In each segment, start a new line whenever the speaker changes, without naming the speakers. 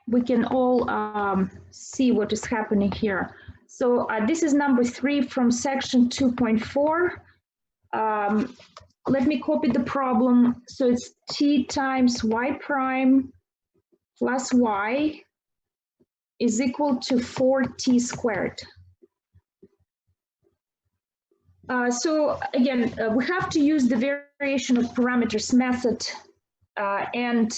we can all see what is happening here. So this is number 3 from section 2.4. Let me copy the problem. So it's t times y prime plus y is equal to 4t squared. So again, we have to use the variation of parameters method, and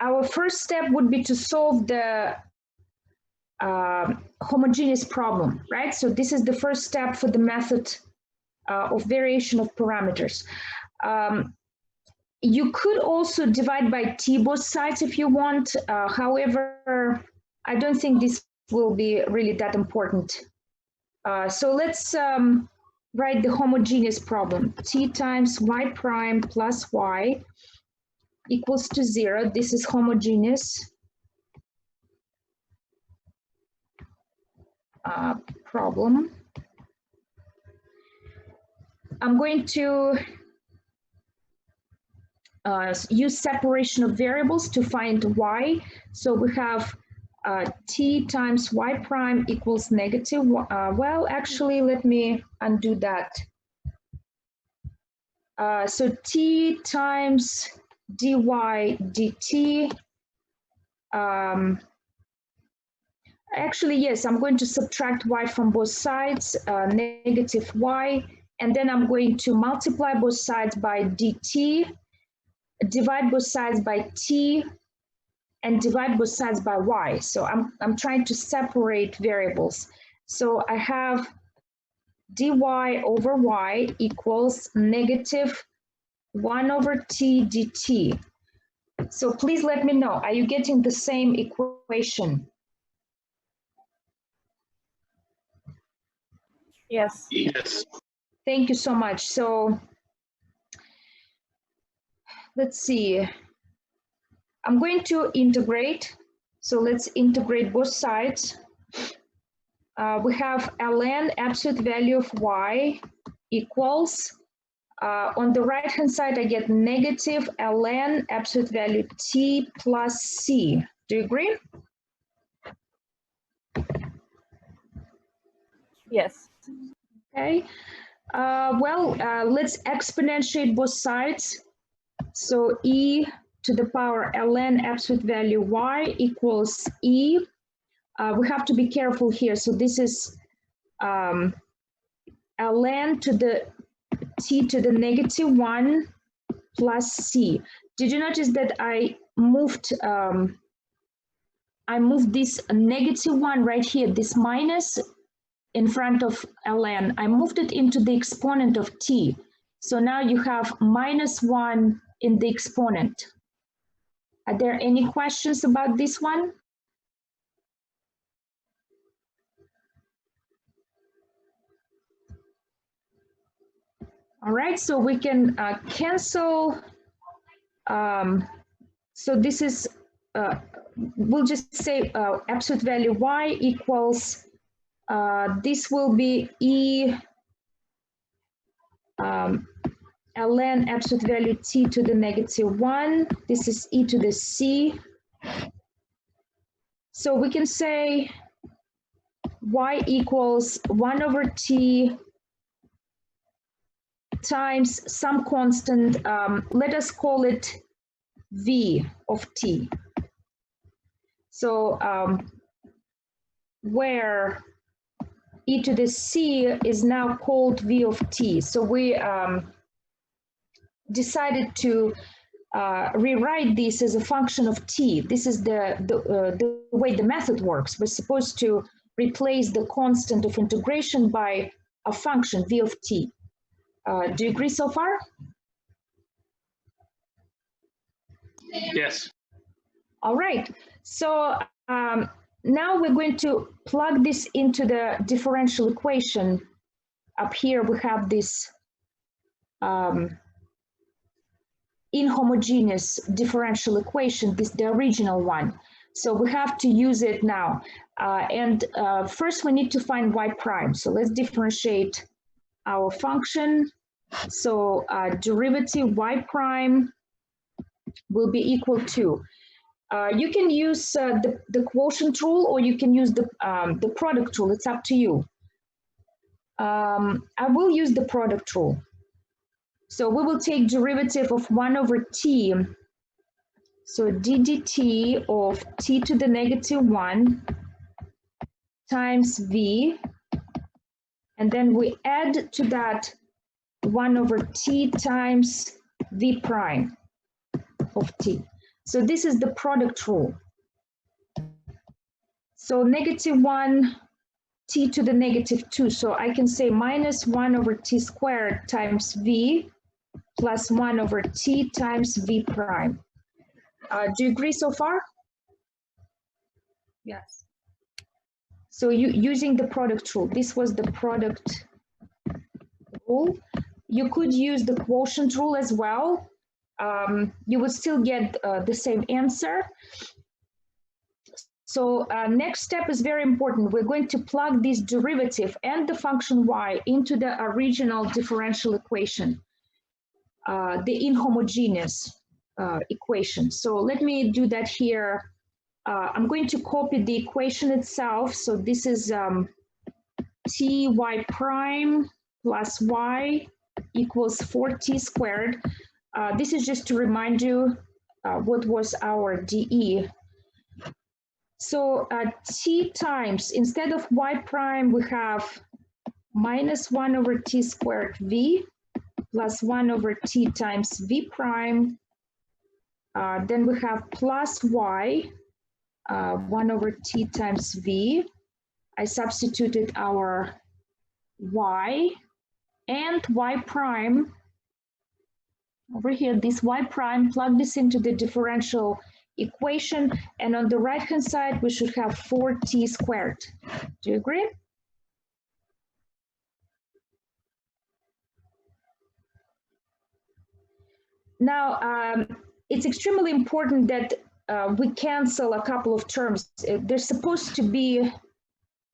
our first step would be to solve the homogeneous problem, right? So this is the first step for the method of variation of parameters. You could also divide by t both sides if you want. However, I don't think this will be really that important. So let's write the homogeneous problem. T times y prime plus y equals to 0. This is homogeneous problem. I'm going to use separation of variables to find y. So we have t times y prime equals negative. Well, actually, let me undo that. So t times dy dt. Actually, yes, I'm going to subtract y from both sides, negative y, and then I'm going to multiply both sides by dt, divide both sides by t, and divide both sides by y. So I'm trying to separate variables. So I have dy over y equals negative 1 over t dt. So please let me know, are you getting the same equation?
Yes.
Yes.
Thank you so much. So let's see. I'm going to integrate. So let's integrate both sides. We have ln absolute value of y equals, on the right hand side, I get negative ln absolute value t plus c. Do you agree?
Yes.
Okay. Let's exponentiate both sides. So e to the power ln absolute value y equals e. We have to be careful here. So this is ln to the t to the negative 1 plus c. Did you notice that I moved this negative 1 right here, this minus in front of ln. I moved it into the exponent of t. So now you have minus 1 in the exponent. Are there any questions about this one? All right, so we can cancel. So this is, we'll just say absolute value y equals, this will be e ln absolute value t to the negative 1. This is e to the c. So we can say y equals 1 over t times some constant. Let us call it v of t. So where e to the c is now called v of t. So we decided to rewrite this as a function of t. This is the way the method works. We're supposed to replace the constant of integration by a function v of t. Do you agree so far?
Yes.
All right. So now we're going to plug this into the differential equation. Up here we have this inhomogeneous differential equation, the original one. So we have to use it now. First we need to find y prime. So let's differentiate our function. So derivative y prime will be equal to, You can use the quotient rule, or you can use the product rule. It's up to you. I will use the product rule. So we will take derivative of 1 over t. So d dt of t to the negative 1 times v. And then we add to that 1 over t times v prime of t. So this is the product rule. So negative 1 t to the negative 2. So I can say minus 1 over t squared times v plus 1 over t times v prime. Do you agree so far? Yes. So using the product rule, this was the product rule. You could use the quotient rule as well. You would still get the same answer. So next step is very important. We're going to plug this derivative and the function y into the original differential equation, the inhomogeneous equation. So let me do that here. I'm going to copy the equation itself. So this is ty prime plus y equals 4t squared. This is just to remind you what was our dE. So t times, instead of y prime, we have minus 1 over t squared v plus 1 over t times v prime. Then we have plus y, 1 over t times v. I substituted our y and y prime. Over here, this y prime, plug this into the differential equation, and on the right hand side we should have 4t squared. Do you agree? Now it's extremely important that we cancel a couple of terms. There's supposed to be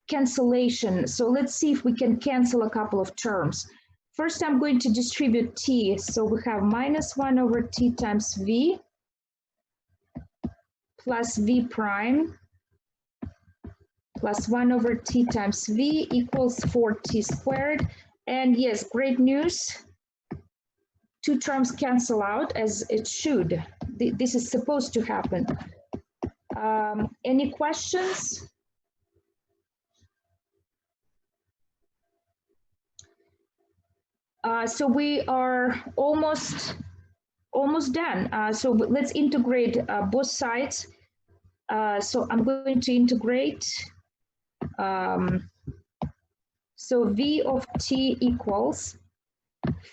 cancellation, so let's see if we can cancel a couple of terms. First, I'm going to distribute t, so we have minus 1 over t times v plus v prime plus 1 over t times v equals 4t squared. And yes, great news. Two terms cancel out as it should. This is supposed to happen. Any questions? So we are almost done. So let's integrate both sides. So I'm going to integrate. So v of t equals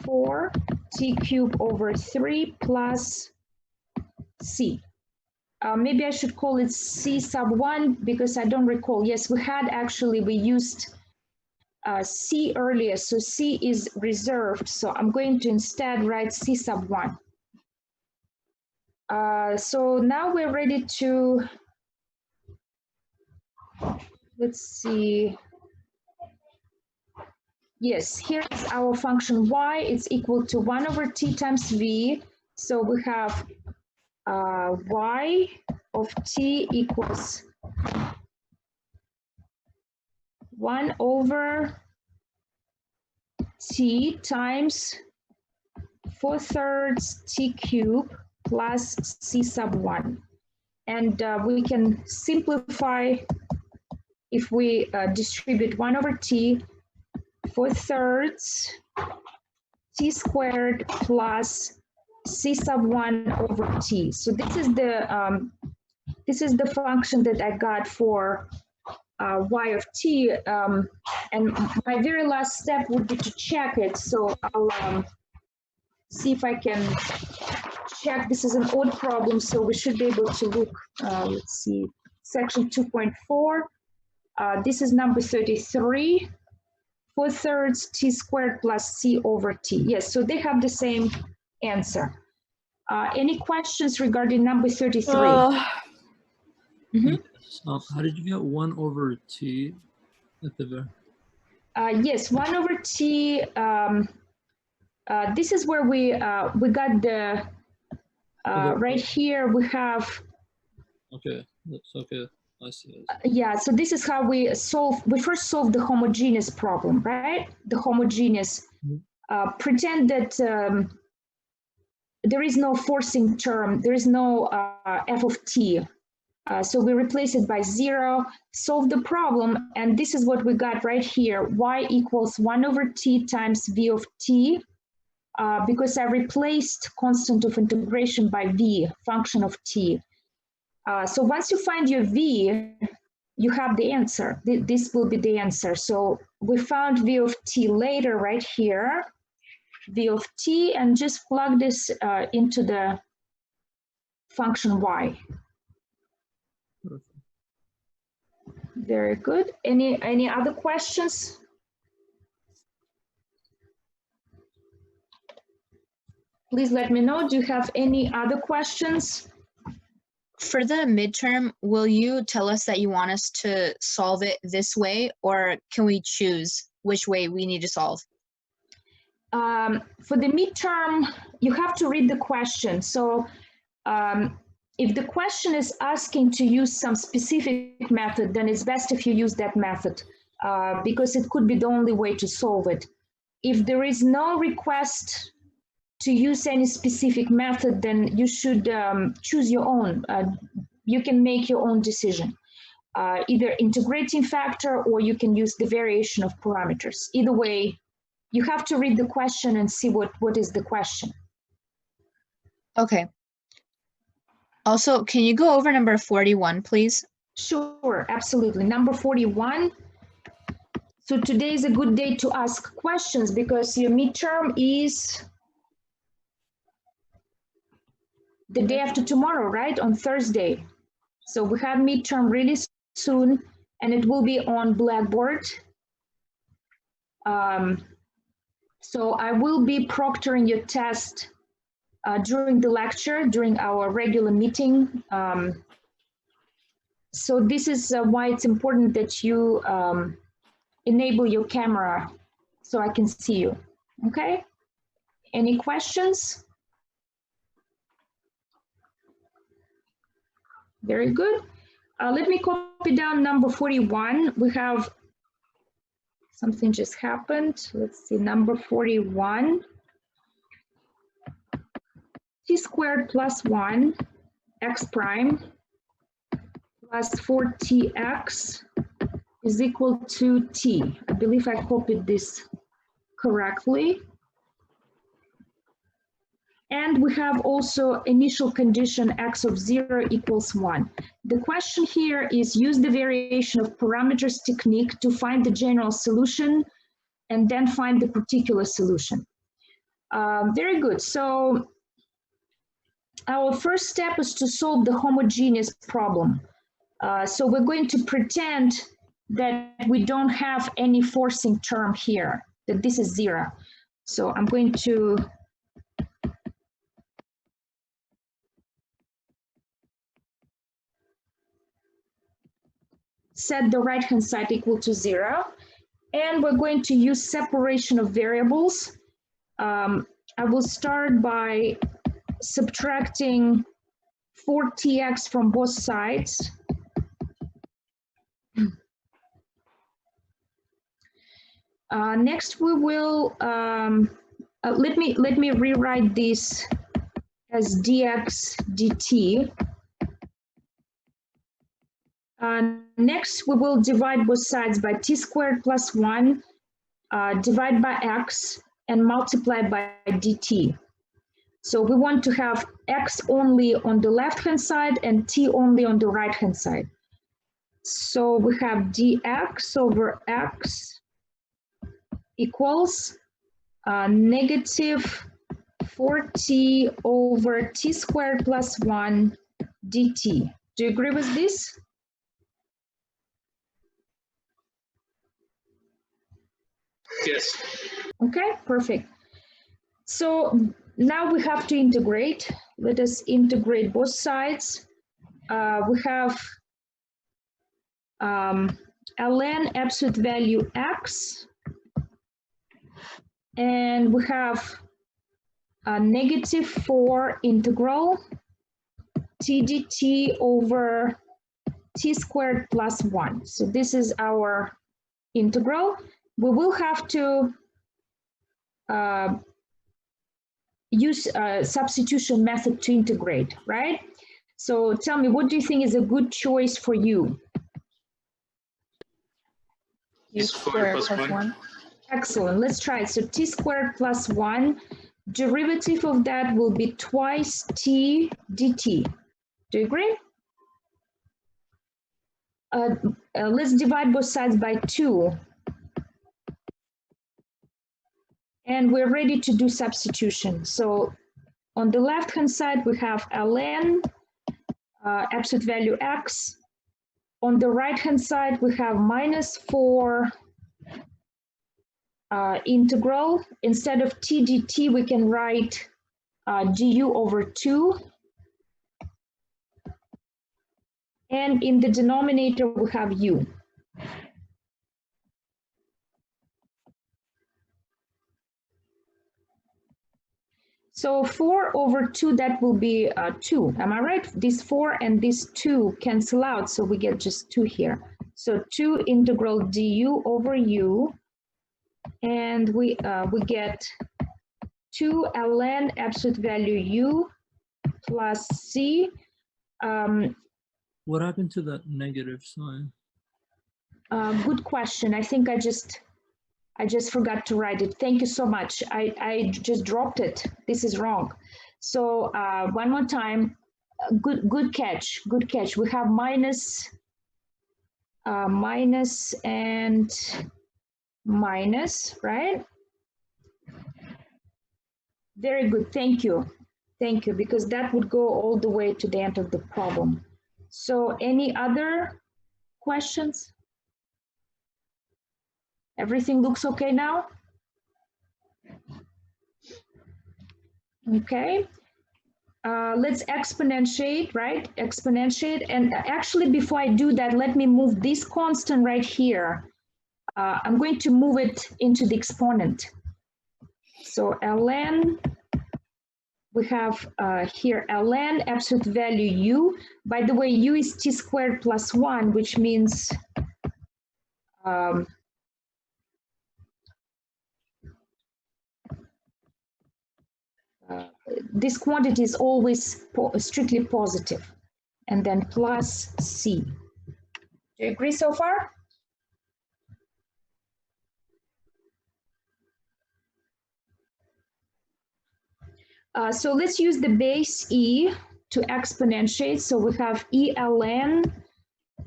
4t cubed over 3 plus c. Maybe I should call it c sub 1 because I don't recall. Yes, we used c earlier, so c is reserved. So I'm going to instead write c sub 1. So now we're ready to, let's see. Yes, here's our function y. It's equal to 1 over t times v. So we have y of t equals 1 over t times 4/3 t cubed plus c sub 1. And we can simplify if we distribute 1 over t, 4/3 t squared plus c sub 1 over t. So this is the function that I got for y of t, and my very last step would be to check it. So I'll see if I can check. This is an odd problem, so we should be able to look. Let's see, section 2.4. This is number 33. 4/3 t squared plus c over t. Yes, so they have the same answer. Any questions regarding number 33?
How did you get 1 over t at the very?
Yes, 1 over t. This is where we got the right here. We have
Okay, that's okay. I see.
Yeah, so this is how we first solve the homogeneous problem, right? The homogeneous, pretend that there is no forcing term, there is no f of t. So we replace it by 0, solve the problem, and this is what we got right here. Y equals 1 over t times v of t, because I replaced constant of integration by v, function of t. So once you find your v, you have the answer. This will be the answer. So we found v of t later right here, v of t, and just plug this into the function y.
Perfect.
Very good. Any other questions? Please let me know. Do you have any other questions?
For the midterm, will you tell us that you want us to solve it this way, or can we choose which way we need to solve?
For the midterm, you have to read the question. So if the question is asking to use some specific method, then it's best if you use that method, because it could be the only way to solve it. If there is no request to use any specific method, then you should choose your own. You can make your own decision, either integrating factor, or you can use the variation of parameters. Either way, you have to read the question and see what is the question.
Okay. Also, can you go over number 41, please?
Sure, absolutely. Number 41. So today is a good day to ask questions because your midterm is the day after tomorrow, right? On Thursday. So we have midterm really soon, and it will be on Blackboard. So I will be proctoring your test during the lecture, during our regular meeting. So this is why it's important that you enable your camera so I can see you, okay? Any questions? Very good. Let me copy down number 41. We have something just happened. Let's see, number 41. T squared plus 1 x prime plus 4tx is equal to t. I believe I copied this correctly. And we have also initial condition x of 0 equals 1. The question here is use the variation of parameters technique to find the general solution and then find the particular solution. Very good. So our first step is to solve the homogeneous problem. So we're going to pretend that we don't have any forcing term here, that this is 0. So I'm going to set the right-hand side equal to 0. And we're going to use separation of variables. I will start by subtracting 4tx from both sides. Next, we will let me rewrite this as dx dt. Next, we will divide both sides by t squared plus 1, divide by x, and multiply by dt. So we want to have x only on the left-hand side and t only on the right-hand side. So we have dx over x equals negative 4t over t squared plus 1 dt. Do you agree with this?
Yes.
Okay, perfect. So now we have to integrate. Let us integrate both sides. We have ln absolute value x, and we have a negative 4 integral t dt over t squared plus 1. So this is our integral. We will have to use a substitution method to integrate, right? So tell me, what do you think is a good choice for you?
T squared plus 1.
Excellent, let's try it. So t squared plus 1, derivative of that will be twice t dt. Do you agree? Let's divide both sides by 2. And we're ready to do substitution. So on the left-hand side, we have ln, absolute value x. On the right-hand side, we have -4 integral. Instead of t dt, we can write du over 2. And in the denominator, we have u. So 4 over 2, that will be 2. Am I right? This 4 and this 2 cancel out, so we get just 2 here. So 2 integral du over u, and we get 2 ln absolute value u plus c.
What happened to that negative sign?
Good question. I think I just forgot to write it. Thank you so much. I just dropped it. This is wrong. So one more time. Good catch. Good catch. We have minus and minus, right? Very good. Thank you. Thank you, because that would go all the way to the end of the problem. So any other questions? Everything looks okay now? Okay. Let's exponentiate, right? Exponentiate. And actually, before I do that, let me move this constant right here. I'm going to move it into the exponent. So ln, we have here ln absolute value u. By the way, u is t squared plus 1, which means this quantity is always strictly positive, and then plus c. Do you agree so far? So let's use the base e to exponentiate. So we have e ln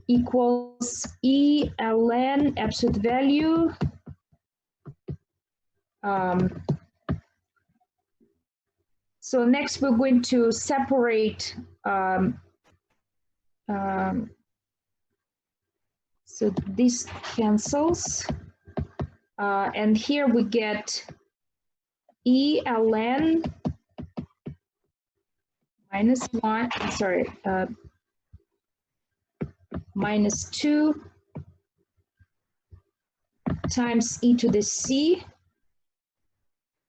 equals e ln absolute value so next we're going to separate so this cancels and here we get e ln minus 1, sorry, minus 2 times e to the c.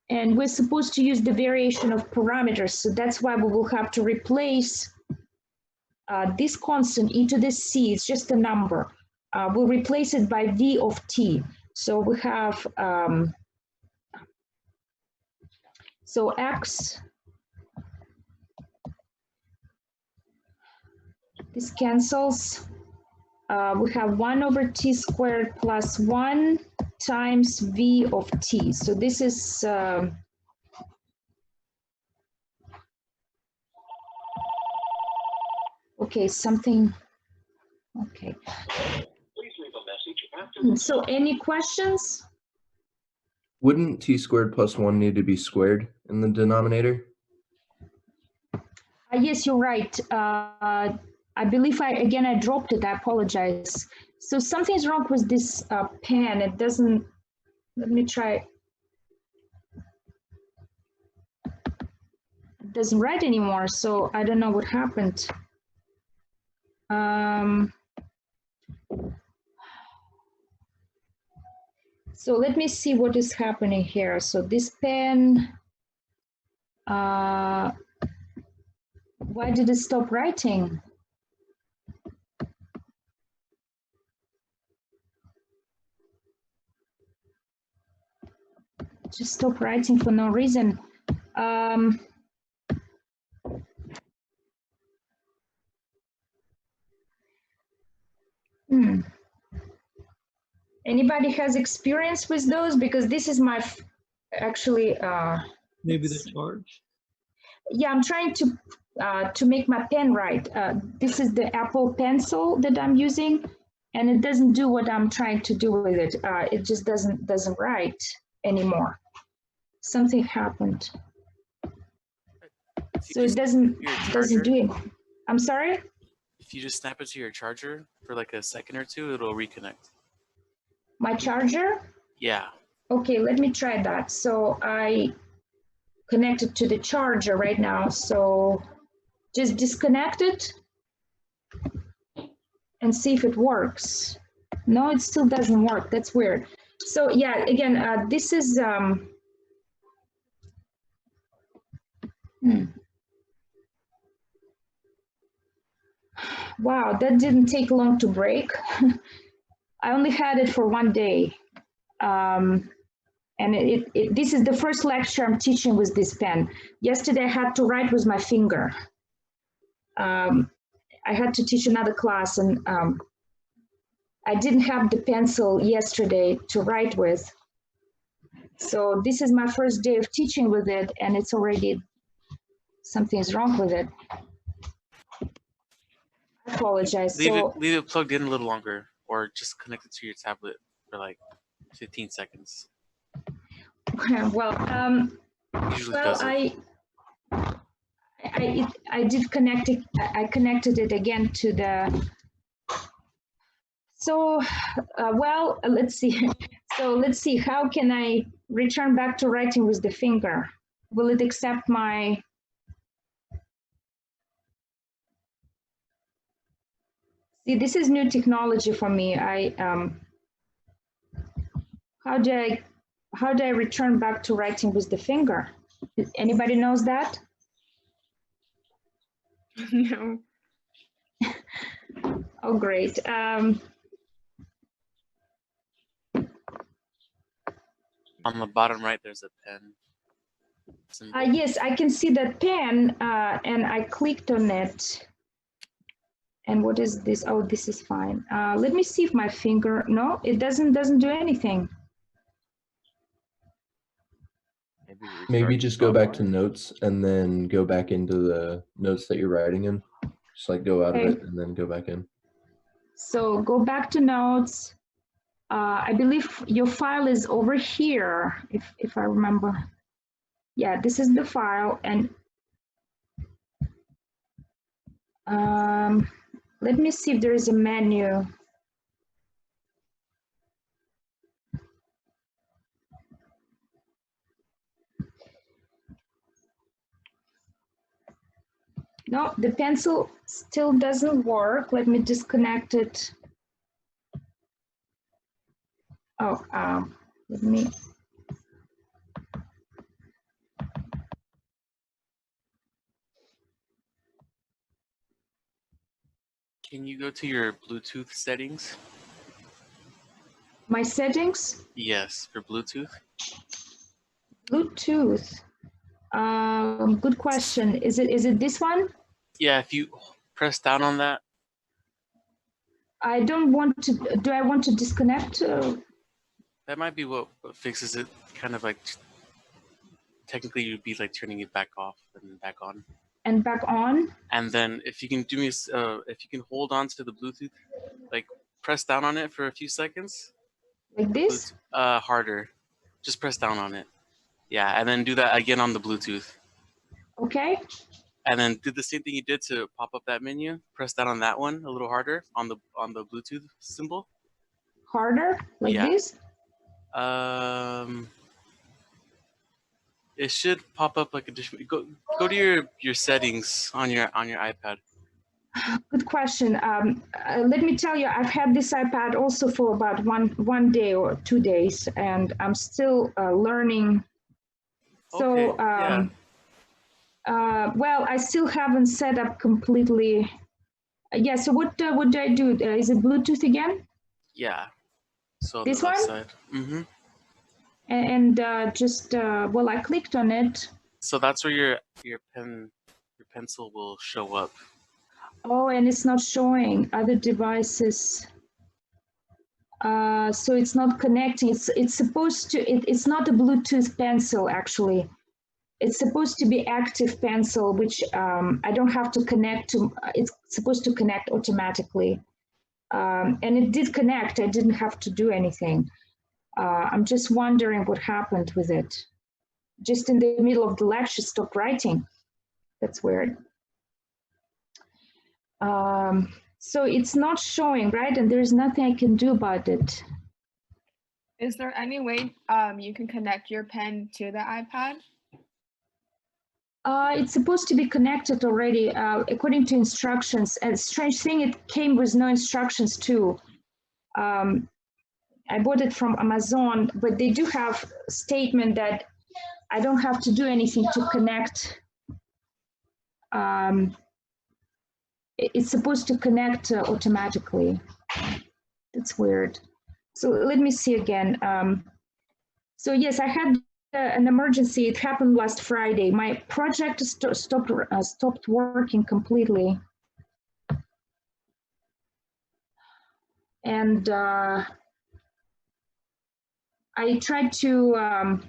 And we're supposed to use the variation of parameters. So that's why we will have to replace this constant e to the c. It's just a number. We'll replace it by v of t. So we have, so x, this cancels. We have 1 over t squared plus 1 times v of t. So this is okay, something, okay.
Please leave a message after.
So any questions?
Wouldn't t squared plus 1 need to be squared in the denominator?
Yes, you're right. I believe I dropped it. I apologize. So something's wrong with this pen. It doesn't, let me try. It doesn't write anymore, so I don't know what happened. So let me see what is happening here. So this pen, Why did it stop writing? Just stop writing for no reason. Anybody has experience with those? Because this is my actually.
Maybe the charge.
Yeah, I'm trying to make my pen right. This is the Apple Pencil that I'm using, and it doesn't do what I'm trying to do with it. It just doesn't write anymore. Something happened, so it doesn't do it. I'm sorry.
If you just snap it to your charger for like a second or two, it'll reconnect.
My charger?
Yeah.
Okay, let me try that. So I connected to the charger right now. So just disconnect it and see if it works. No, it still doesn't work. That's weird. So yeah, again, this is wow, that didn't take long to break. I only had it for 1 day. And this is the first lecture I'm teaching with this pen. Yesterday I had to write with my finger. I had to teach another class, and I didn't have the pencil yesterday to write with. So this is my first day of teaching with it, and it's already, something is wrong with it. I apologize.
Leave it plugged in a little longer, or just connect it to your tablet for like 15 seconds.
Well,
Usually does it.
I did connect it. I connected it again to the. So, well, let's see. So let's see. How can I return back to writing with the finger? Will it accept my? See, this is new technology for me. How do I return back to writing with the finger? Anybody knows that?
No.
Oh, great.
On the bottom right, there's a pen symbol.
Yes, I can see that pen, and I clicked on it. And what is this? Oh, this is fine. Let me see if my finger. No, it doesn't do anything.
Maybe just go back to notes and then go back into the notes that you're writing in. Just like go out of it and then go back in.
So go back to notes. I believe your file is over here, if I remember. Yeah, this is the file, and let me see if there is a menu. No, the pencil still doesn't work. Let me disconnect it. Oh, let me.
Can you go to your Bluetooth settings?
My settings?
Yes, for Bluetooth.
Bluetooth. Good question. Is it this one?
Yeah, if you press down on that.
I don't want to. Do I want to disconnect?
That might be what fixes it. Kind of like, technically, you'd be like turning it back off and back on.
And back on.
And then if you can do me, if you can hold on to the Bluetooth, like press down on it for a few seconds.
Like this?
Harder. Just press down on it. Yeah, and then do that again on the Bluetooth.
Okay.
And then do the same thing you did to pop up that menu. Press down on that one a little harder on the Bluetooth symbol.
Harder, like this?
It should pop up like additional. Go to your settings on your iPad.
Good question. Let me tell you, I've had this iPad also for about one day or 2 days, and I'm still learning. So
Okay, yeah.
Well, I still haven't set up completely. Yeah, so what do I do? Is it Bluetooth again?
Yeah. So on
This
the left
one?
side. Mm-hmm.
And just, well, I clicked on it.
So that's where your pencil will show up.
Oh, and it's not showing other devices. So it's not connecting. It's supposed to, it's not a Bluetooth pencil, actually. It's supposed to be active pencil, which I don't have to connect to. It's supposed to connect automatically. And it did connect. I didn't have to do anything. I'm just wondering what happened with it. Just in the middle of the lecture, stopped writing. That's weird. So it's not showing, right? And there's nothing I can do about it.
Is there any way you can connect your pen to the iPad?
It's supposed to be connected already according to instructions. And strange thing, it came with no instructions too. I bought it from Amazon, but they do have a statement that I don't have to do anything to connect. It's supposed to connect automatically. That's weird. So let me see again. So yes, I had an emergency. It happened last Friday. My project stopped working completely. And I tried to,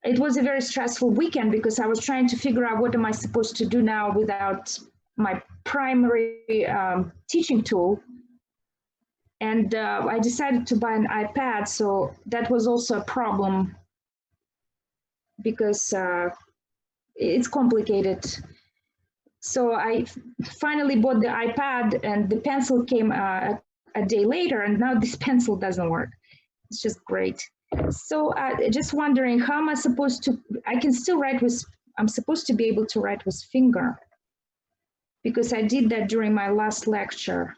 it was a very stressful weekend because I was trying to figure out what am I supposed to do now without my primary teaching tool. And I decided to buy an iPad, so that was also a problem because it's complicated. So I finally bought the iPad and the pencil came a day later, and now this pencil doesn't work. It's just great. So just wondering, how am I supposed to, I can still write with, I'm supposed to be able to write with finger because I did that during my last lecture.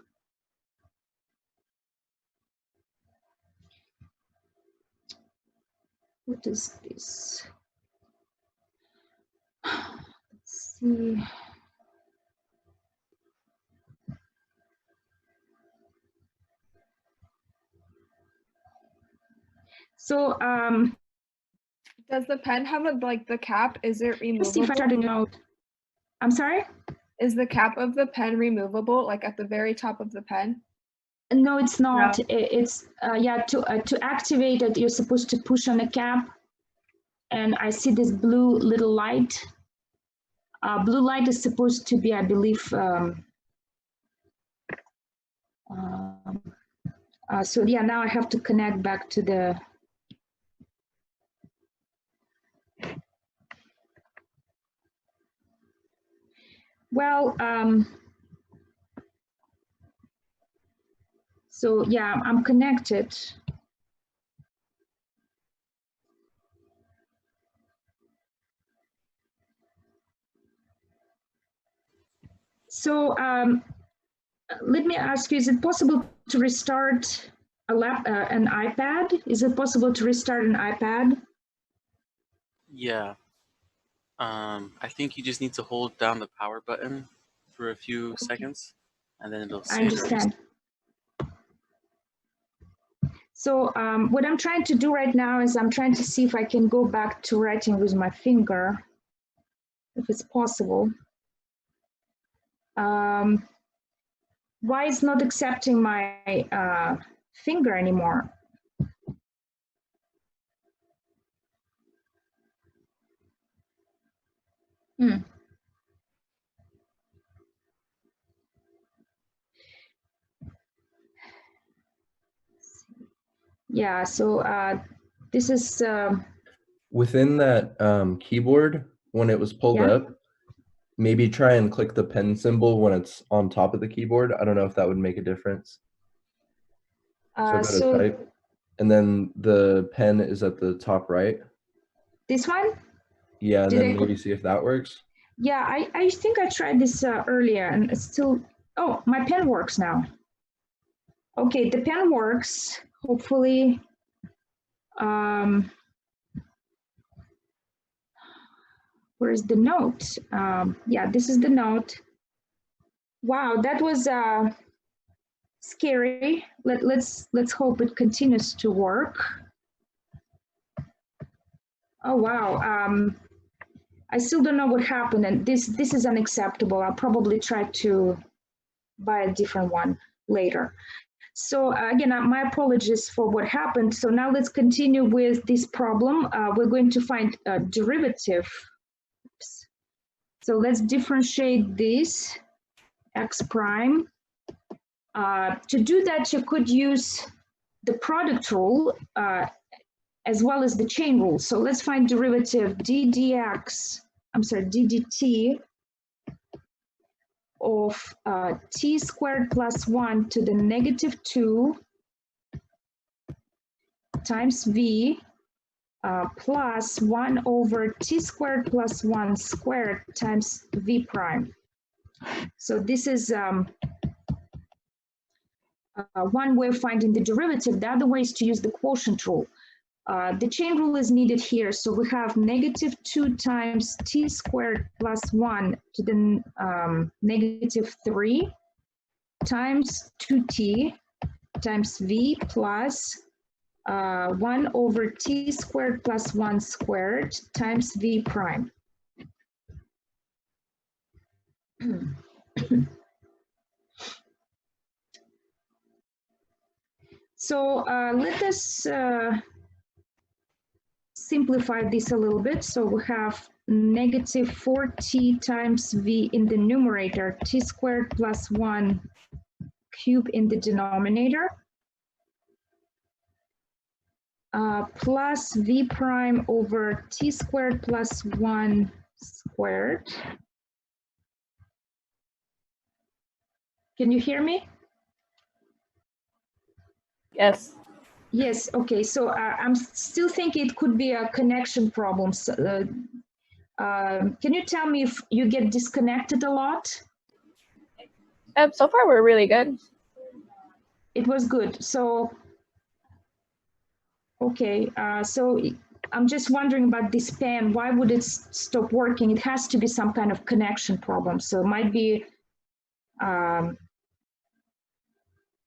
What is this? Let's see. So
Does the pen have like the cap? Is it
let's see
removable?
if I try to note. I'm sorry?
Is the cap of the pen removable, like at the very top of the pen?
No, it's not.
No.
It's yeah. To activate it, you're supposed to push on the cap, and I see this blue little light. Blue light is supposed to be, I believe. So yeah, now I have to connect back to the. Well. So yeah, I'm connected. So let me ask you, is it possible to restart an iPad? Is it possible to restart an iPad?
Yeah. I think you just need to hold down the power button for a few seconds, and then it'll
I
say
understand. So what I'm trying to do right now is I'm trying to see if I can go back to writing with my finger, if it's possible. Why is not accepting my finger anymore? Yeah, so this is
within that keyboard, when it was pulled
Yeah.
up, maybe try and click the pen symbol when it's on top of the keyboard. I don't know if that would make a difference. So go to type, and then the pen is at the top right.
This one?
Yeah, and then maybe see if that works.
Yeah, I think I tried this earlier and it's still, oh, my pen works now. Okay, the pen works, hopefully. Where is the note? Yeah, this is the note. Wow, that was scary. Let's hope it continues to work. Oh wow, I still don't know what happened, and this is unacceptable. I'll probably try to buy a different one later. So again, my apologies for what happened. So now let's continue with this problem. We're going to find a derivative. Oops. So let's differentiate this x prime. To do that, you could use the product rule as well as the chain rule. So let's find derivative ddt of t squared plus 1 to the negative 2 times v plus 1 over t squared plus 1 squared times v prime. So this is one way of finding the derivative. The other way is to use the quotient rule. The chain rule is needed here. So we have negative 2 times t squared plus 1 to the negative 3 times 2t times v plus 1 over t squared plus 1 squared times v prime. So let us simplify this a little bit. So we have negative 4t times v in the numerator, t squared plus 1 cube in the denominator, plus v prime over t squared plus 1 squared. Can you hear me?
Yes.
Yes, okay, so I'm still thinking it could be a connection problem. So, can you tell me if you get disconnected a lot?
So far, we're really good.
It was good. So, okay, so I'm just wondering about this pen. Why would it stop working? It has to be some kind of connection problem. So it might be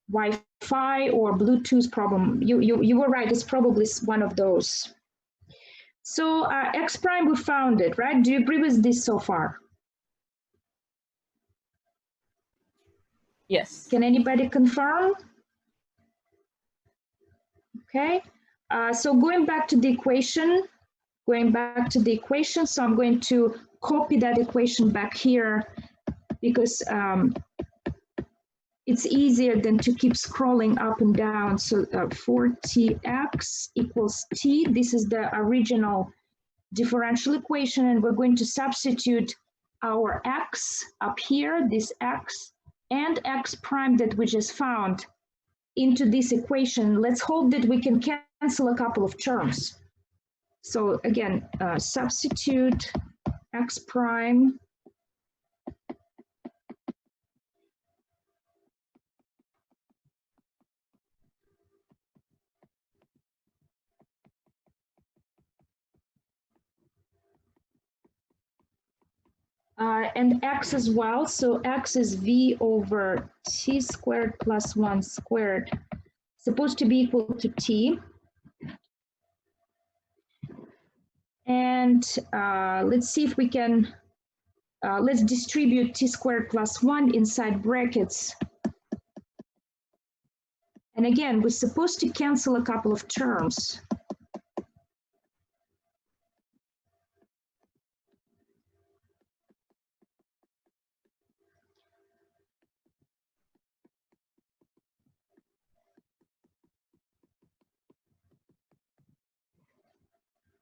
Wi-Fi or Bluetooth problem. You were right, it's probably one of those. So x prime, we found it, right? Do you agree with this so far?
Yes.
Can anybody confirm? Okay, so going back to the equation, so I'm going to copy that equation back here because it's easier than to keep scrolling up and down. So 4tx equals t. This is the original differential equation, and we're going to substitute our x up here, this x, and x prime that we just found into this equation. Let's hope that we can cancel a couple of terms. So again, substitute x prime and x as well. So x is v over t squared plus 1 squared, supposed to be equal to t. And let's see if we can, let's distribute t squared plus 1 inside brackets. And again, we're supposed to cancel a couple of terms.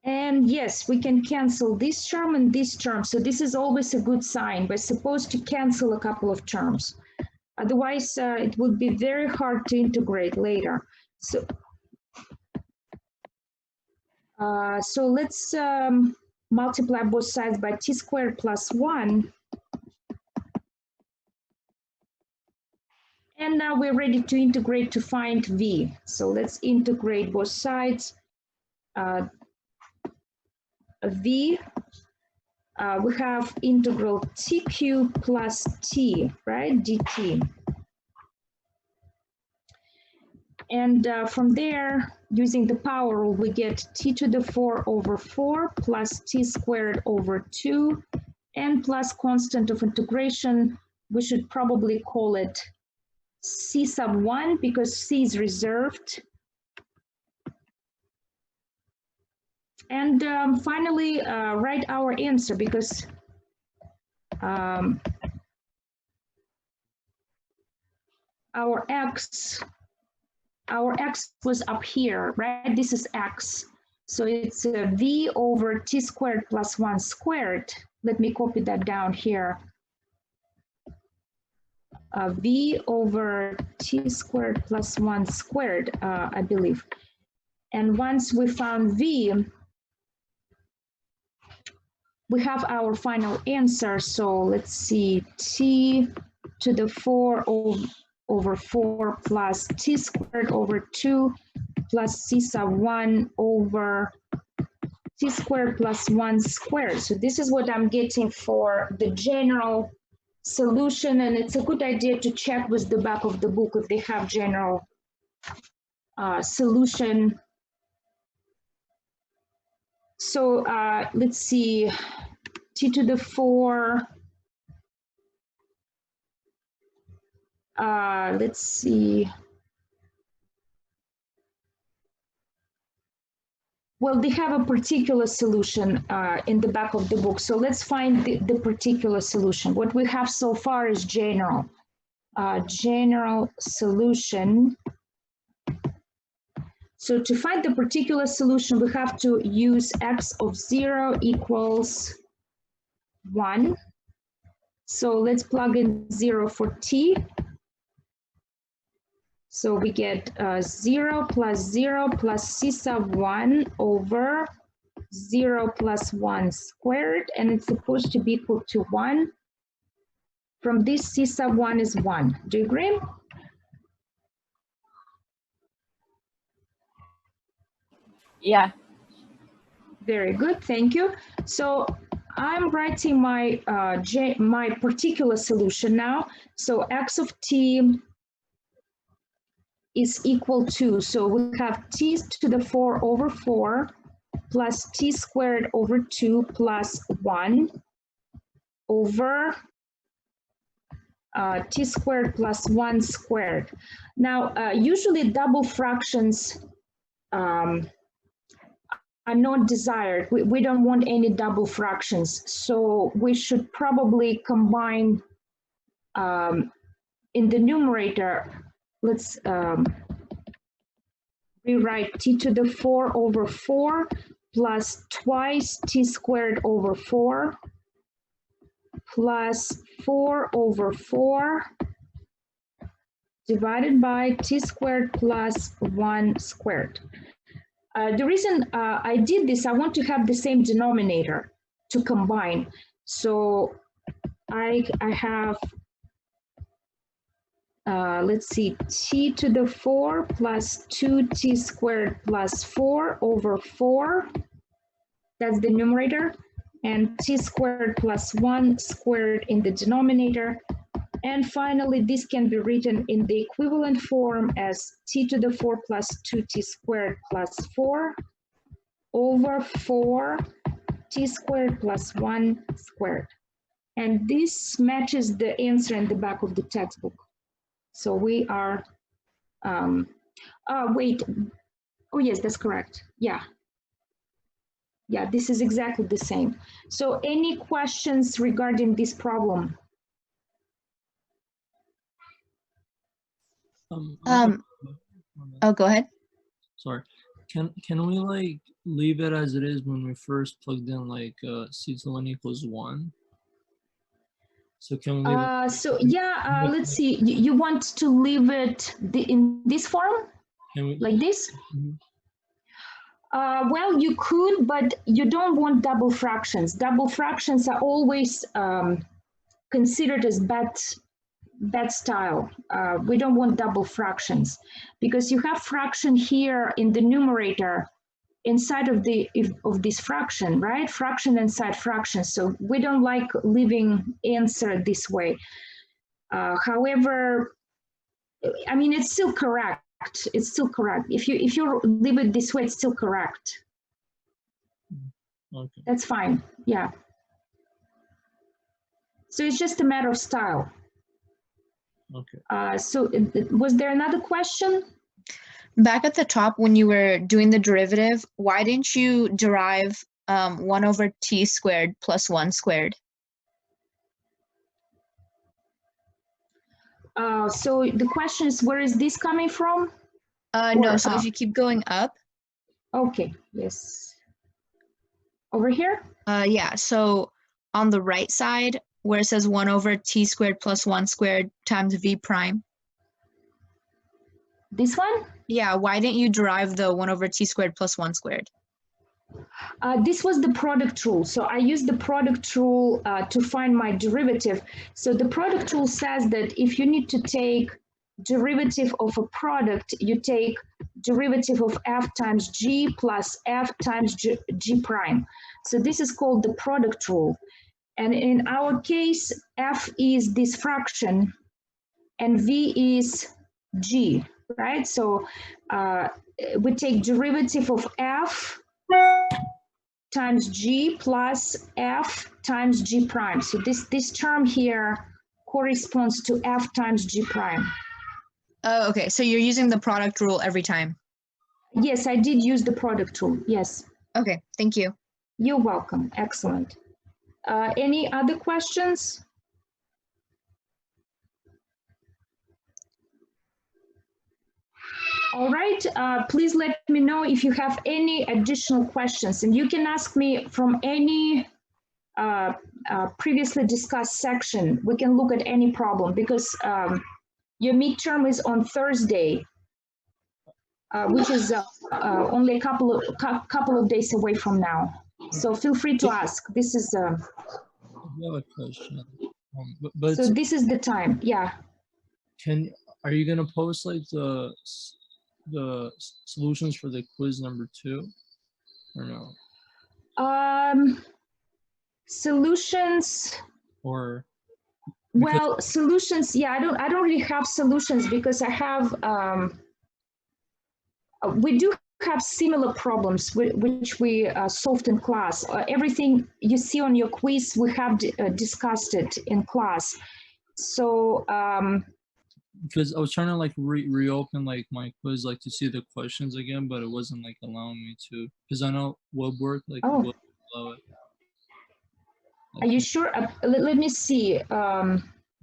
And yes, we can cancel this term and this term. So this is always a good sign. We're supposed to cancel a couple of terms. Otherwise, it would be very hard to integrate later. So, so let's multiply both sides by t squared plus 1. And now we're ready to integrate to find v. So let's integrate both sides. V we have integral tq plus t, right, dt. And from there, using the power rule, we get t to the 4 over 4 plus t squared over 2, and plus constant of integration, we should probably call it c sub 1 because c is reserved. And finally, write our answer because our x was up here, right? This is x. So it's v over t squared plus 1 squared. Let me copy that down here. V over t squared plus 1 squared, I believe. And once we found v, we have our final answer. So let's see, t to the 4 over 4 plus t squared over 2 plus c sub 1 over t squared plus 1 squared. So this is what I'm getting for the general solution, and it's a good idea to check with the back of the book if they have general solution. So let's see, t to the 4, let's see. Well, they have a particular solution in the back of the book. So let's find the particular solution. What we have so far is general. General solution. So to find the particular solution, we have to use x of 0 equals 1. So let's plug in 0 for t. So we get 0 plus c sub 1 over 0 plus 1 squared, and it's supposed to be equal to 1. From this, c sub 1 is 1. Do you agree?
Yeah.
Very good, thank you. So I'm writing my my particular solution now. So x of t is equal to, so we have t to the 4 over 4 plus t squared over 2 plus 1 over t squared plus 1 squared. Now, usually double fractions are not desired. We don't want any double fractions. So we should probably combine in the numerator. Let's rewrite t to the 4 over 4 plus twice t squared over 4 plus 4 over 4 divided by t squared plus 1 squared. The reason I did this, I want to have the same denominator to combine. So I have, let's see, t to the 4 plus 2t squared plus 4 over 4. That's the numerator. And t squared plus 1 squared in the denominator. And finally, this can be written in the equivalent form as t to the 4 plus 2t squared plus 4 over 4 t squared plus 1 squared. And this matches the answer in the back of the textbook. So we are, wait, oh yes, that's correct, yeah. Yeah, this is exactly the same. So any questions regarding this problem?
Oh, go ahead.
Sorry. Can we like leave it as it is when we first plugged in like c to the 1 equals 1? So can we leave
so yeah, let's see. You want to leave it in this form, like this?
Mm-hmm.
Well, you could, but you don't want double fractions. Double fractions are always considered as bad style. We don't want double fractions because you have fraction here in the numerator inside of this fraction, right? Fraction inside fraction. So we don't like leaving answer this way. However, I mean, it's still correct. It's still correct. If you leave it this way, it's still correct.
Okay.
That's fine. Yeah. So it's just a matter of style.
Okay.
So was there another question?
Back at the top, when you were doing the derivative, why didn't you derive 1 over t squared plus 1 squared?
So the question is, where is this coming from?
No,
Or
so
up?
if you keep going up,
Okay, yes. Over here?
yeah, so on the right side, where it says 1 over t squared plus 1 squared times v prime.
This one?
Yeah, why didn't you derive the 1 over t squared plus 1 squared?
This was the product rule. So I used the product rule to find my derivative. So the product rule says that if you need to take derivative of a product, you take derivative of f times g plus f times g prime. So this is called the product rule. And in our case, f is this fraction and v is g, right? So we take derivative of f times g plus f times g prime. So this term here corresponds to f times g prime.
Oh, okay, so you're using the product rule every time.
Yes, I did use the product rule. Yes.
Okay, thank you.
You're welcome. Excellent. Any other questions? All right, please let me know if you have any additional questions, and you can ask me from any previously discussed section. We can look at any problem because your midterm is on Thursday, which is only a couple of days away from now. So feel free to ask. This is
I have a question. But
so this is the time. Yeah.
Are you gonna post like the solutions for the quiz number 2 or no?
Solutions.
Or
Well, solutions. Yeah, I don't really have solutions because I have. We do have similar problems which we solved in class. Everything you see on your quiz, we have discussed it in class. So.
Because I was trying to like reopen like my quiz like to see the questions again, but it wasn't like allowing me to. Because I know WebWork like will allow it.
Are you sure? Let me see.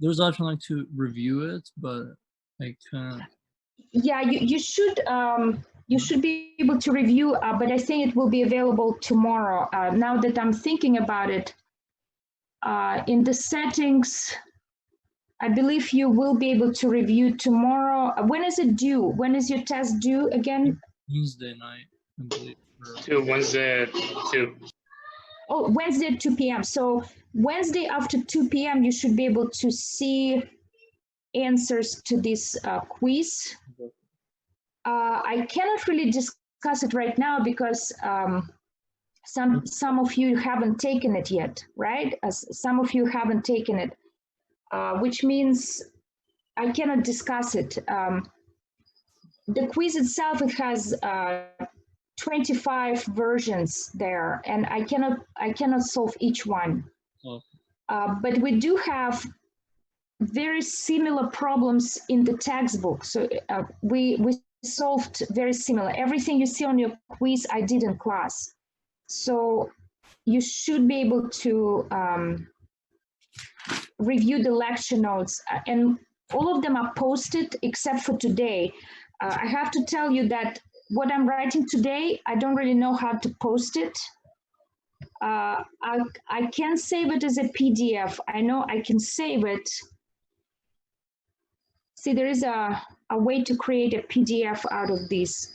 There's option like to review it, but I can't.
Yeah, you should be able to review, but I think it will be available tomorrow. Now that I'm thinking about it, in the settings, I believe you will be able to review tomorrow. When is it due? When is your test due again?
Wednesday night, I believe.
Wednesday at 2.
Oh, Wednesday at 2 p.m. So Wednesday after 2 p.m. you should be able to see answers to this quiz. I cannot really discuss it right now because some of you haven't taken it yet, right? Some of you haven't taken it, which means I cannot discuss it. The quiz itself, it has 25 versions there, and I cannot solve each one. But we do have very similar problems in the textbook. So we solved very similar. Everything you see on your quiz, I did in class. So you should be able to review the lecture notes, and all of them are posted except for today. I have to tell you that what I'm writing today, I don't really know how to post it. I can save it as a PDF. I know I can save it. See, there is a way to create a PDF out of this,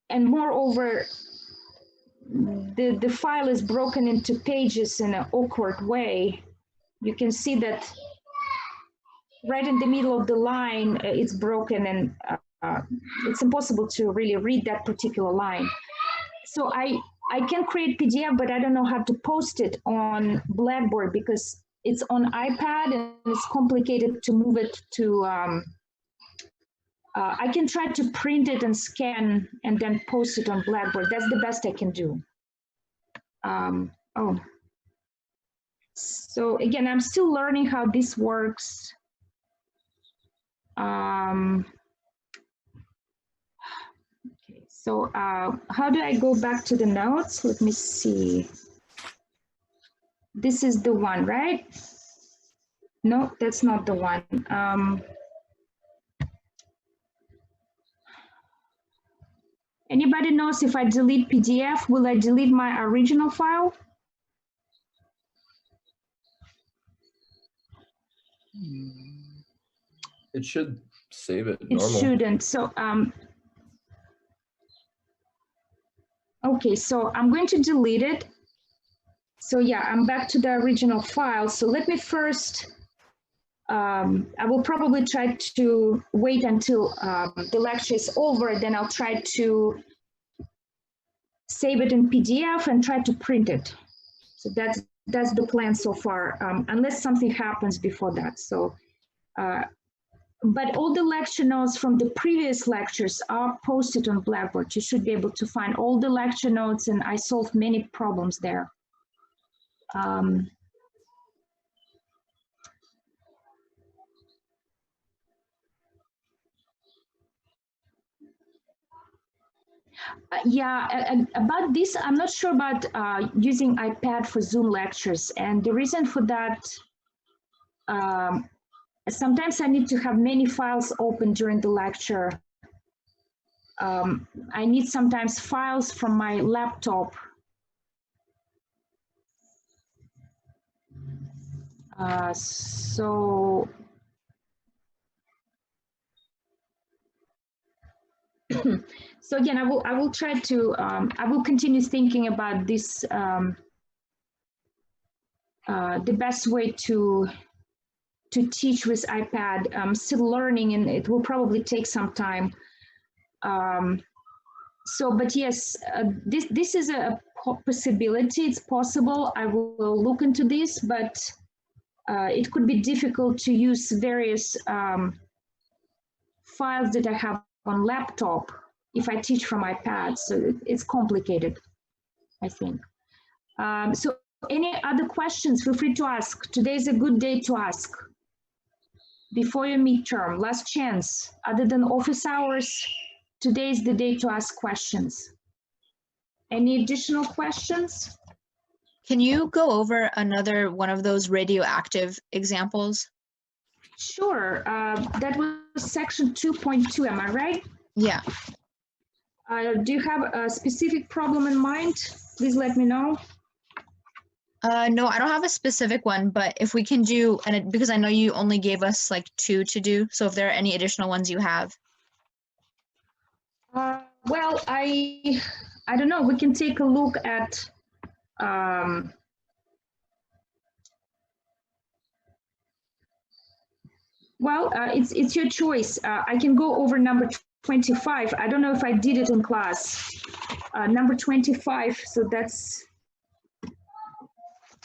and moreover, the file is broken into pages in an awkward way. You can see that right in the middle of the line, it's broken, and it's impossible to really read that particular line. So I can create PDF, but I don't know how to post it on Blackboard because it's on iPad and it's complicated to move it to, I can try to print it and scan and then post it on Blackboard. That's the best I can do. So again, I'm still learning how this works. Okay, so how do I go back to the notes? Let me see. This is the one, right? No, that's not the one. Anybody knows if I delete PDF, will I delete my original file?
It should save it.
It shouldn't. So, okay, so I'm going to delete it. So yeah, I'm back to the original file. So let me first, I will probably try to wait until the lecture is over, then I'll try to save it in PDF and try to print it. So that's the plan so far, unless something happens before that. So, but all the lecture notes from the previous lectures are posted on Blackboard. You should be able to find all the lecture notes, and I solved many problems there. Yeah, about this, I'm not sure about using iPad for Zoom lectures. And the reason for that, sometimes I need to have many files open during the lecture. I need sometimes files from my laptop. So so again, I will try to I will continue thinking about this, the best way to teach with iPad. I'm still learning, and it will probably take some time. So, but yes, this is a possibility. It's possible. I will look into this, but it could be difficult to use various files that I have on laptop if I teach from iPad. So it's complicated, I think. So any other questions, feel free to ask. Today is a good day to ask. Before your midterm, last chance. Other than office hours, today is the day to ask questions. Any additional questions?
Can you go over another one of those radioactive examples?
Sure. That was section 2.2, am I right?
Yeah.
Do you have a specific problem in mind? Please let me know.
No, I don't have a specific one, but if we can do, and because I know you only gave us like 2 to do, so if there are any additional ones you have.
Well, I don't know. We can take a look at well, it's your choice. I can go over number 25. I don't know if I did it in class. Number 25. So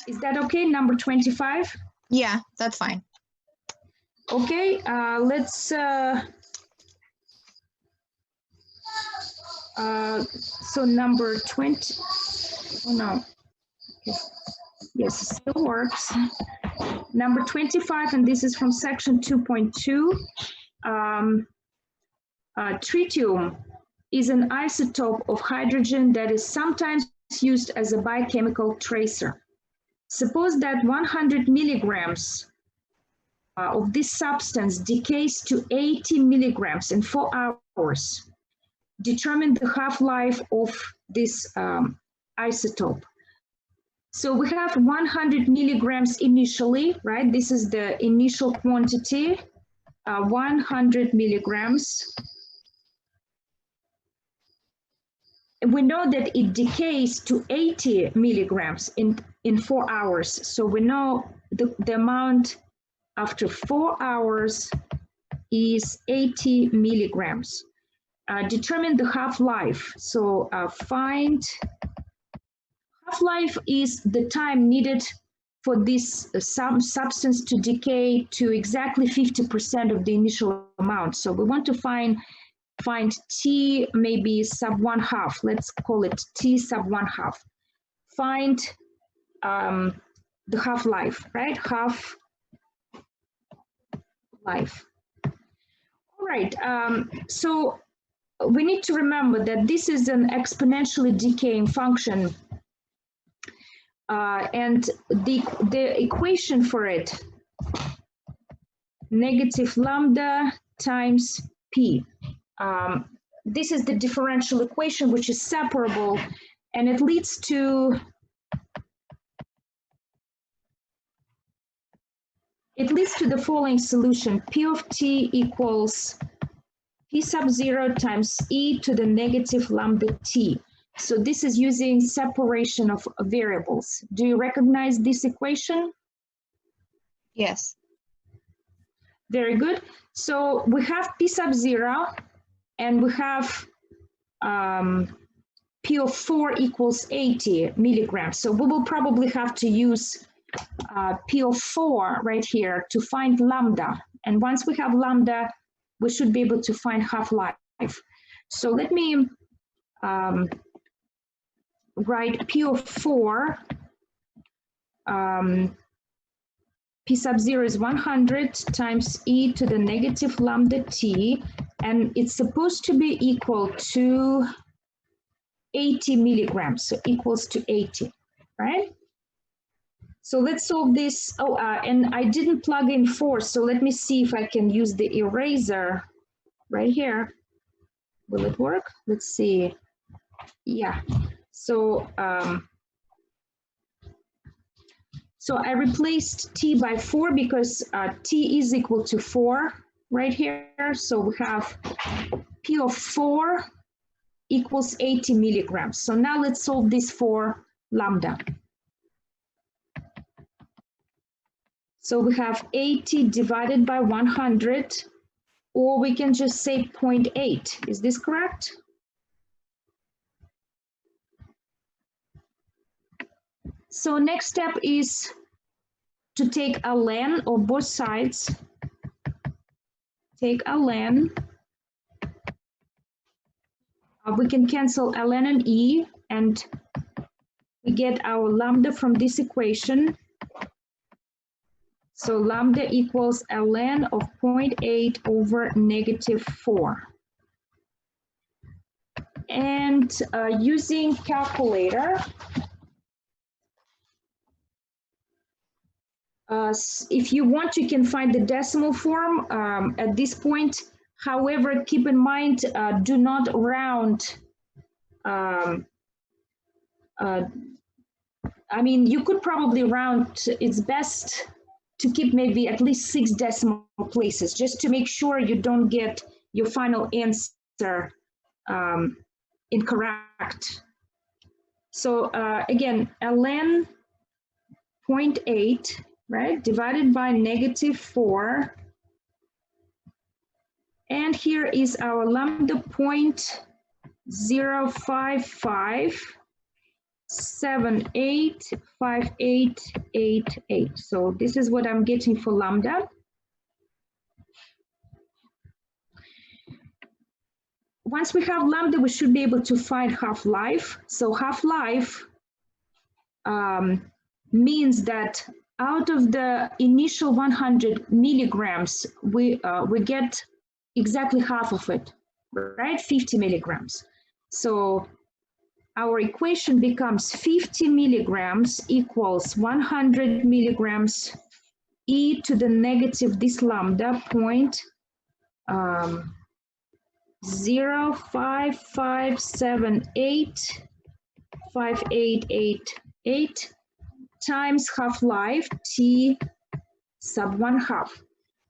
is that okay? Number 25?
Yeah, that's fine.
Okay, let's so number 20. Oh no. Okay. Yes, it still works. Number 25, and this is from section 2.2. Tritium is an isotope of hydrogen that is sometimes used as a biochemical tracer. Suppose that 100 milligrams of this substance decays to 80 milligrams in 4 hours. Determine the half-life of this isotope. So we have 100 milligrams initially, right? This is the initial quantity, 100 milligrams. We know that it decays to 80 milligrams in 4 hours. So we know the amount after 4 hours is 80 milligrams. determine the half-life. So find half-life is the time needed for this substance to decay to exactly 50% of the initial amount. So we want to find T maybe sub 1/2. Let's call it T sub 1/2. Find the half-life, right? Half-life. All right, so we need to remember that this is an exponentially decaying function. And the equation for it, negative lambda times P. This is the differential equation, which is separable, and it leads to the following solution. P of t equals P sub 0 times e to the negative lambda t. So this is using separation of variables. Do you recognize this equation?
Yes.
Very good. So we have P sub 0, and we have P of 4 equals 80 milligrams. So we will probably have to use P of 4 right here to find lambda. And once we have lambda, we should be able to find half-life. So let me write P of 4. P sub 0 is 100 times e to the negative lambda t, and it's supposed to be equal to 80 milligrams, so equals to 80, right? So let's solve this. Oh, and I didn't plug in 4, so let me see if I can use the eraser right here. Will it work? Let's see. Yeah. So so I replaced t by 4 because t is equal to 4 right here. So we have P of 4 equals 80 milligrams. So now let's solve this for lambda. So we have 80 divided by 100, or we can just say 0.8. Is this correct? So next step is to take a ln of both sides. Take a ln. We can cancel ln and e, and we get our lambda from this equation. So lambda equals ln of 0.8 over negative 4. And using calculator, if you want, you can find the decimal form at this point. However, keep in mind, do not round. I mean, you could probably round. It's best to keep maybe at least 6 decimal places, just to make sure you don't get your final answer incorrect. So again, ln 0.8, right, divided by negative 4. And here is our lambda 0.055785888. So this is what I'm getting for lambda. Once we have lambda, we should be able to find half-life. So half-life means that out of the initial 100 milligrams, we get exactly half of it, right? 50 milligrams. So our equation becomes 50 milligrams equals 100 milligrams e to the negative this lambda 0.055785888 times half-life t sub 1/2.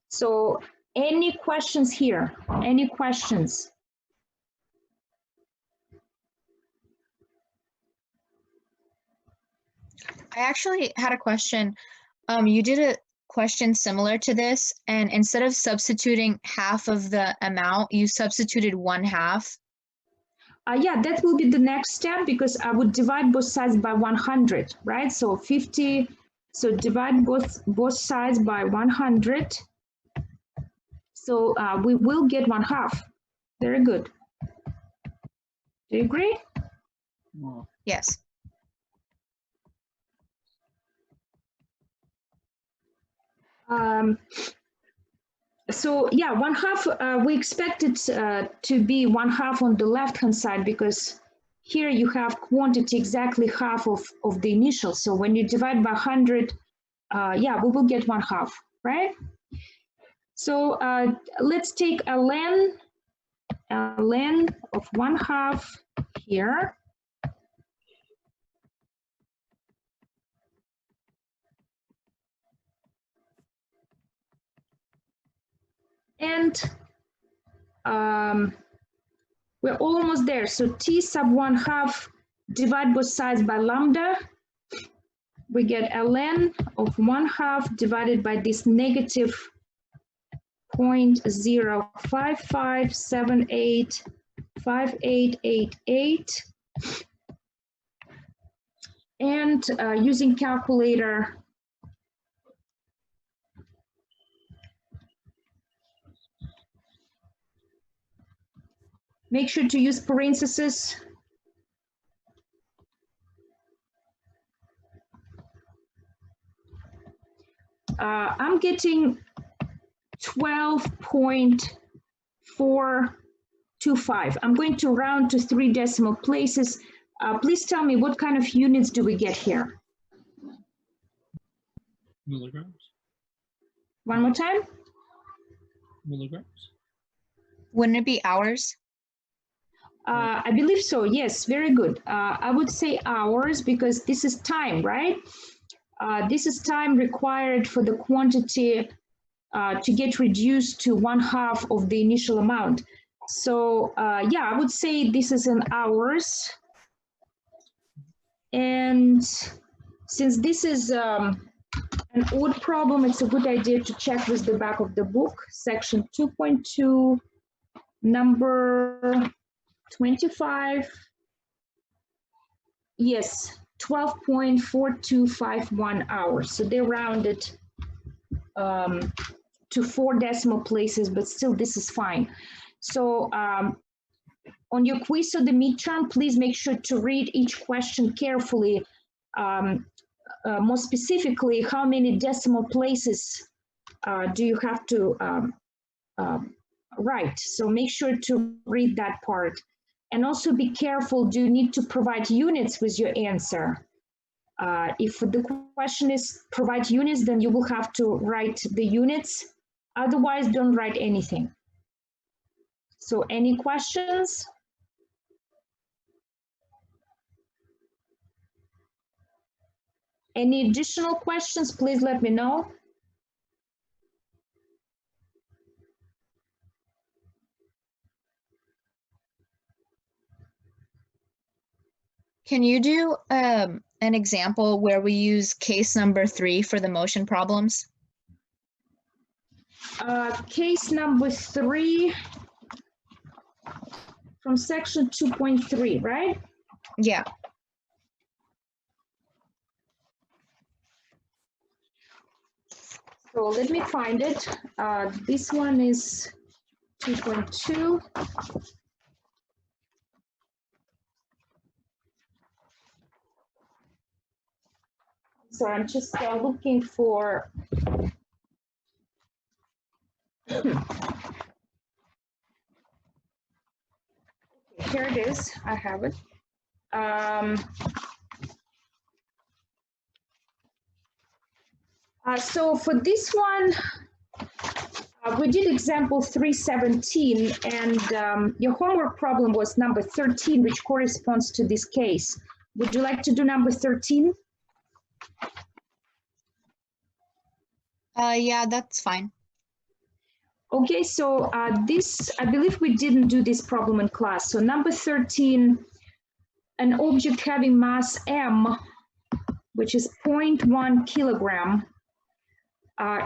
So any questions here? Any questions?
I actually had a question. You did question similar to this, and instead of substituting half of the amount, you substituted 1/2.
Yeah, that will be the next step because I would divide both sides by 100, right? So 50, so divide both sides by 100. So we will get 1/2. Very good. Do you agree?
Well,
Yes.
So yeah, 1/2, we expect it to be 1/2 on the left-hand side because here you have quantity exactly half of the initial. So when you divide by 100, yeah, we will get 1/2, right? So let's take a ln of 1/2 here. And we're almost there. So t sub 1/2, divide both sides by lambda. We get ln of 1/2 divided by this negative 0.055785888. And using calculator, make sure to use parentheses. I'm getting 12.425. I'm going to round to 3 decimal places. Please tell me what kind of units do we get here?
milligrams.
One more time.
Milligrams.
Wouldn't it be hours?
I believe so. Yes, very good. I would say hours because this is time, right? This is time required for the quantity to get reduced to 1/2 of the initial amount. So yeah, I would say this is in hours. And since this is an odd problem, it's a good idea to check with the back of the book, section 2.2, number 25. Yes, 12.4251 hours. So they rounded to 4 decimal places, but still this is fine. So on your quiz or the midterm, please make sure to read each question carefully. More specifically, how many decimal places do you have to write? So make sure to read that part. And also be careful, do you need to provide units with your answer? If the question is provide units, then you will have to write the units. Otherwise, don't write anything. So any questions? Any additional questions, please let me know.
Can you do an example where we use case number 3 for the motion problems?
Case number 3 from section 2.3, right?
Yeah.
So let me find it. This one is 2.2. So I'm just looking for. Here it is. I have it. So for this one, we did example 317, and your homework problem was number 13, which corresponds to this case. Would you like to do number 13?
Yeah, that's fine.
Okay, so this, I believe we didn't do this problem in class. So number 13, an object having mass m, which is 0.1 kilogram,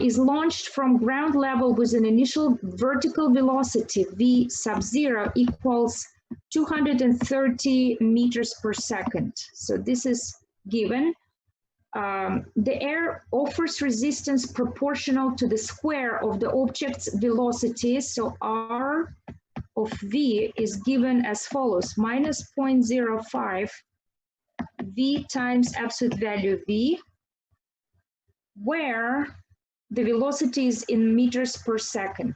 is launched from ground level with an initial vertical velocity v sub 0 equals 230 meters per second. So this is given. The air offers resistance proportional to the square of the object's velocity. So R of V is given as follows: minus 0.05 V times absolute value V, where the velocity is in meters per second.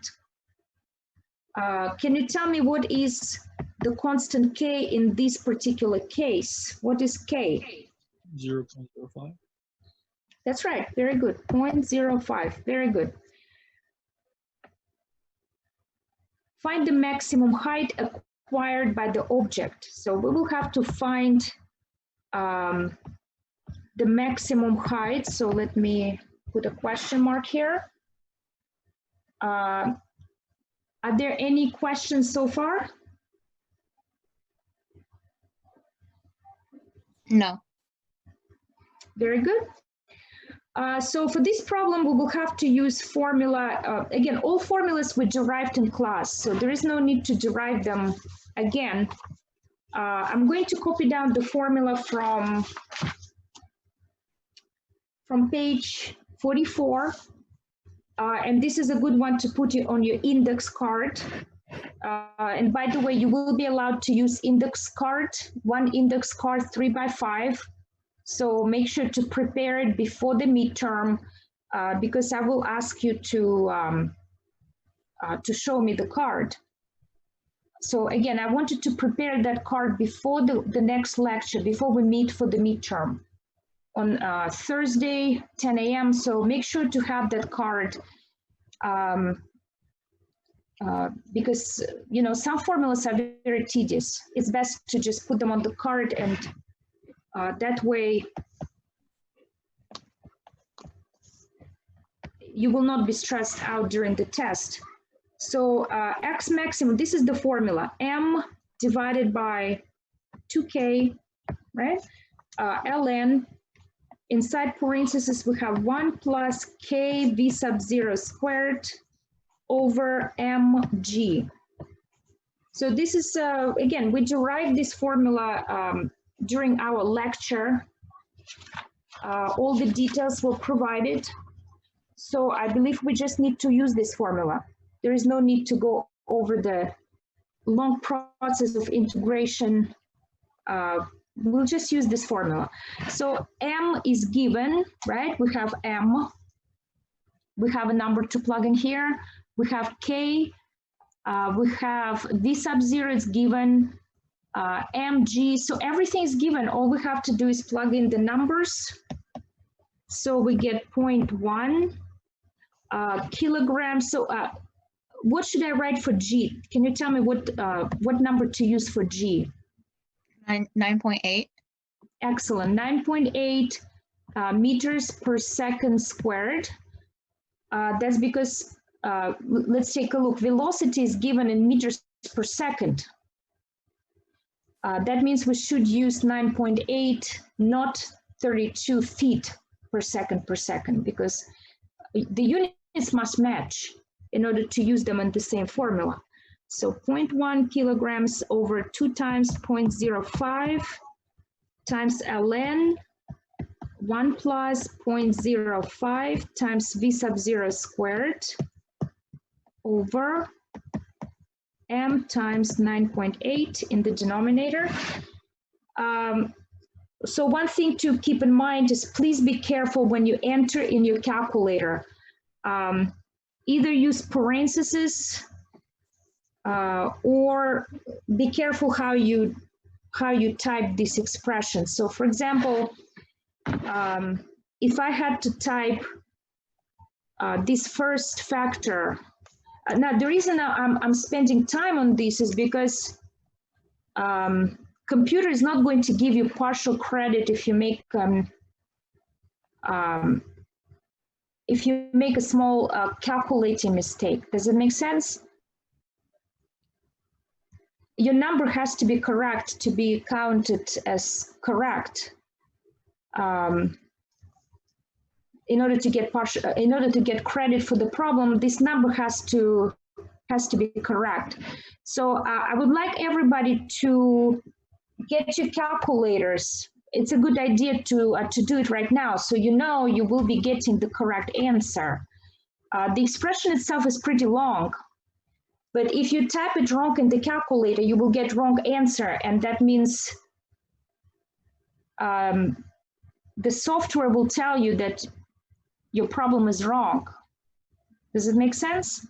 Can you tell me what is the constant K in this particular case? What is K?
0.05.
That's right, very good, 0.05, very good. Find the maximum height acquired by the object. So we will have to find the maximum height. So let me put a question mark here. Are there any questions so far?
No.
Very good. So for this problem, we will have to use formula. Again, all formulas we derived in class, so there is no need to derive them again. I'm going to copy down the formula from page 44. And this is a good one to put on your index card. And by the way, you will be allowed to use index card, one index card 3x5. So make sure to prepare it before the midterm, because I will ask you to show me the card. So again, I wanted to prepare that card before the next lecture, before we meet for the midterm on Thursday, 10 a.m. So make sure to have that card, because you know some formulas are very tedious. It's best to just put them on the card, and that way you will not be stressed out during the test. So X maximum, this is the formula, M divided by 2K, right? Ln, inside parentheses, we have 1 plus K V sub 0 squared over mg. So this is, again, we derived this formula during our lecture. All the details were provided. So I believe we just need to use this formula. There is no need to go over the long process of integration. We'll just use this formula. So M is given, right? We have M. We have a number to plug in here. We have K. We have V sub 0 is given. Mg, so everything is given. All we have to do is plug in the numbers. So we get 0.1 kilograms. So what should I write for G? Can you tell me what number to use for G?
9.8.
Excellent, 9.8 meters per second squared. That's because, let's take a look, velocity is given in meters per second. That means we should use 9.8, not 32 feet per second, because the units must match in order to use them in the same formula. So 0.1 kilograms over 2 times 0.05 times ln, 1 plus 0.05 times v sub 0 squared over m times 9.8 in the denominator. So one thing to keep in mind is please be careful when you enter in your calculator. Either use parentheses or be careful how you type this expression. So for example, if I had to type this first factor, now the reason I'm spending time on this is because computer is not going to give you partial credit if you make a small calculating mistake. Does it make sense? Your number has to be correct to be counted as correct. in order to get credit for the problem, this number has to be correct. So I would like everybody to get your calculators. It's a good idea to do it right now, so you know you will be getting the correct answer. The expression itself is pretty long, but if you type it wrong in the calculator, you will get wrong answer, and that means the software will tell you that your problem is wrong. Does it make sense?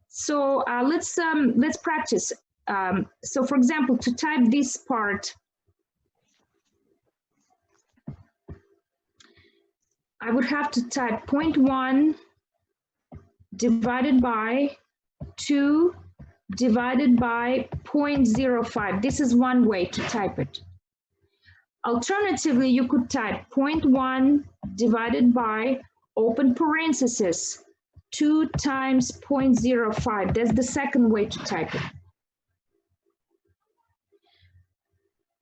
So let's practice. So for example, to type this part, I would have to type 0.1 divided by 2 divided by 0.05. This is one way to type it. Alternatively, you could type 0.1 divided by, open parenthesis, 2 times 0.05. That's the second way to type it.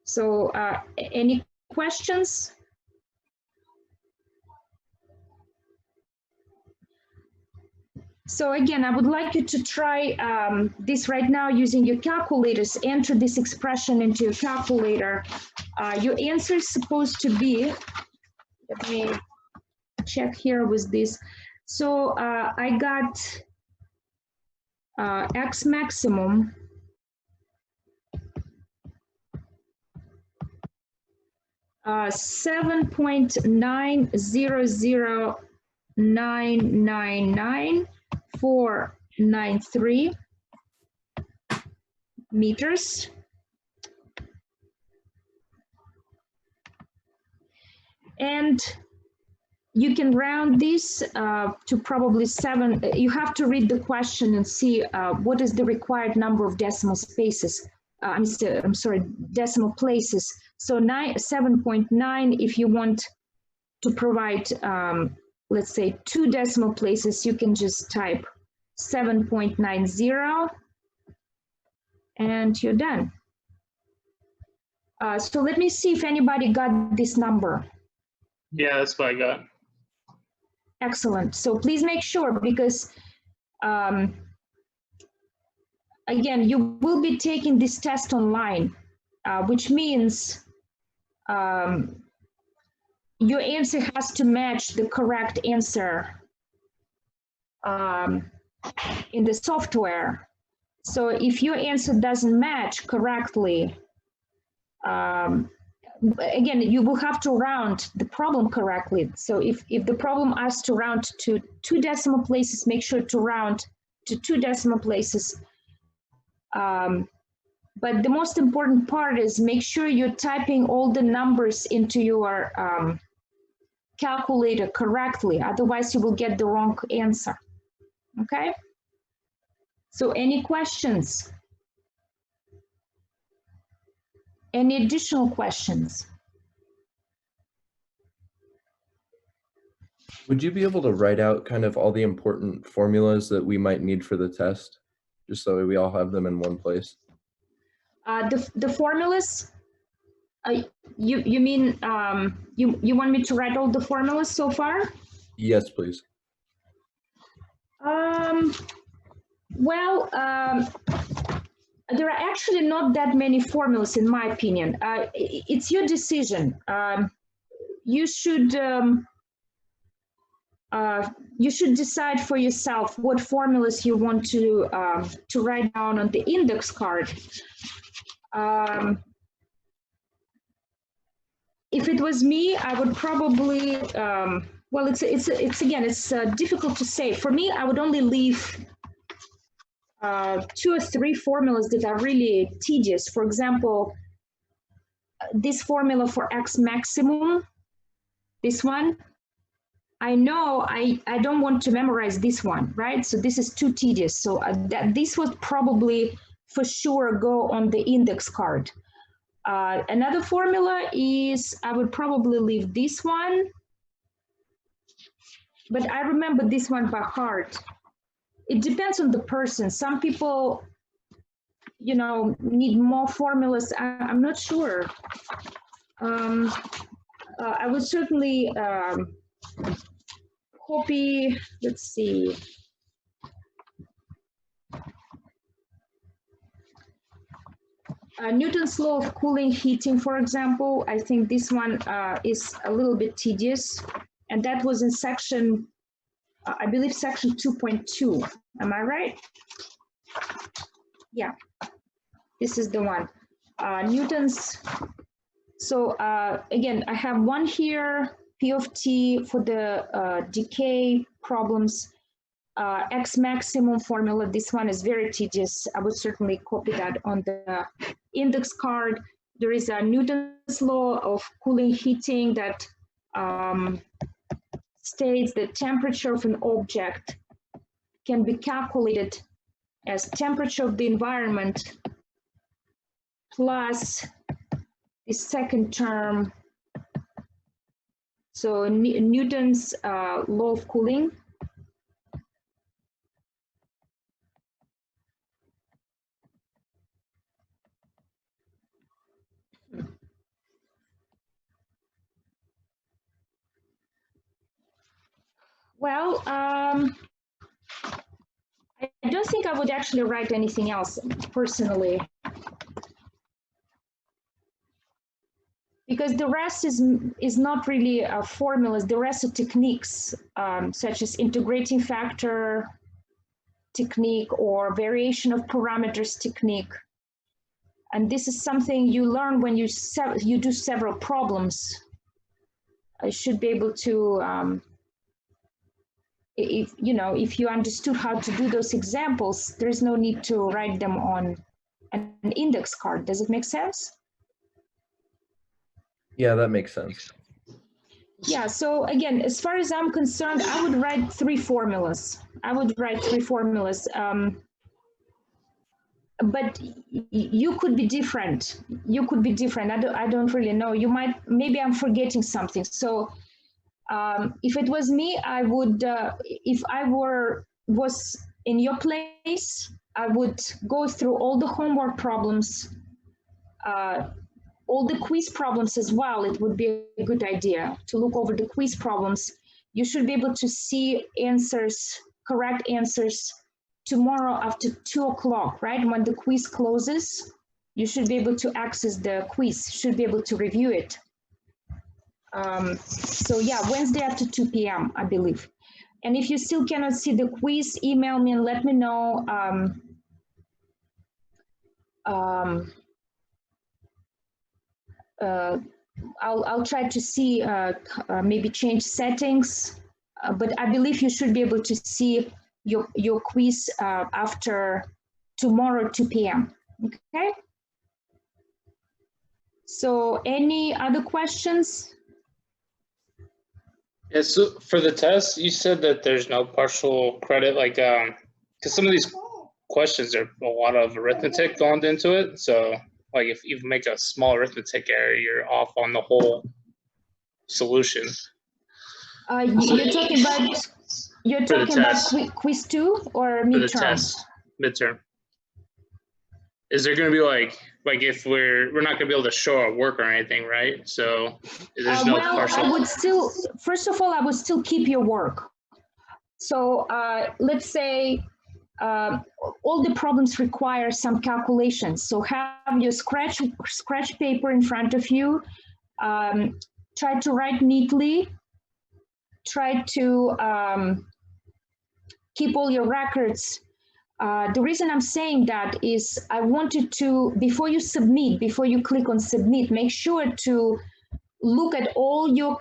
So any questions? So again, I would like you to try this right now using your calculators. Enter this expression into your calculator. Your answer is supposed to be, let me check here with this. So I got X maximum $7.900999.493 meters. And you can round this to probably 7. You have to read the question and see what is the required number of decimal spaces. I'm sorry, decimal places. So 7.9, if you want to provide, let's say 2 decimal places, you can just type 7.90 and you're done. So let me see if anybody got this number.
Yeah, that's what I got.
Excellent. So please make sure, because again, you will be taking this test online, which means your answer has to match the correct answer in the software. So if your answer doesn't match correctly, again, you will have to round the problem correctly. So if the problem asks to round to 2 decimal places, make sure to round to 2 decimal places. But the most important part is make sure you're typing all the numbers into your calculator correctly. Otherwise, you will get the wrong answer. Okay? So any questions? Any additional questions?
Would you be able to write out kind of all the important formulas that we might need for the test, just so we all have them in one place?
The formulas, you mean you want me to write all the formulas so far?
Yes, please.
Well, there are actually not that many formulas, in my opinion. It's your decision. You should decide for yourself what formulas you want to write down on the index card. If it was me, I would probably, well, it's difficult to say. For me, I would only leave 2 or 3 formulas that are really tedious. For example, this formula for X maximum, this one, I know I don't want to memorize this one, right? So this is too tedious. So this would probably for sure go on the index card. Another formula is, I would probably leave this one, but I remember this one by heart. It depends on the person. Some people, you know, need more formulas. I'm not sure. I would certainly copy, let's see. Newton's law of cooling heating, for example, I think this one is a little bit tedious. And that was in section, I believe section 2.2. Am I right? Yeah, this is the one. Newton's, so again, I have one here, P of T for the decay problems, X maximum formula. This one is very tedious. I would certainly copy that on the index card. There is a Newton's law of cooling heating that states the temperature of an object can be calculated as temperature of the environment plus the second term. So Newton's law of cooling. Well, I don't think I would actually write anything else personally, because the rest is not really formulas. The rest are techniques, such as integrating factor technique or variation of parameters technique. And this is something you learn when you do several problems. I should be able to, if you understood how to do those examples, there's no need to write them on an index card. Does it make sense?
Yeah, that makes sense.
Yeah, so again, as far as I'm concerned, I would write 3 formulas. But you could be different. I don't really know. Maybe I'm forgetting something. So if it was me, I would, if I was in your place, I would go through all the homework problems, all the quiz problems as well. It would be a good idea to look over the quiz problems. You should be able to see answers, correct answers tomorrow after 2 o'clock, right? When the quiz closes, you should be able to access the quiz, should be able to review it. So yeah, Wednesday after 2 p.m., I believe. And if you still cannot see the quiz, email me and let me know. I'll try to see, maybe change settings, but I believe you should be able to see your quiz after tomorrow 2 p.m. Okay? So any other questions?
Yeah, so for the test, you said that there's no partial credit, like, because some of these questions are a lot of arithmetic going into it. So, like, if you make a small arithmetic error, you're off on the whole solution.
You're talking about quiz 2 or midterm?
For the test, midterm. Is there going to be like if we're not going to be able to show our work or anything, right? So there's no partial.
I would still, first of all, I would still keep your work. So let's say all the problems require some calculations. So have your scratch paper in front of you. Try to write neatly. Try to keep all your records. The reason I'm saying that is I wanted to, before you click on submit, make sure to look at all your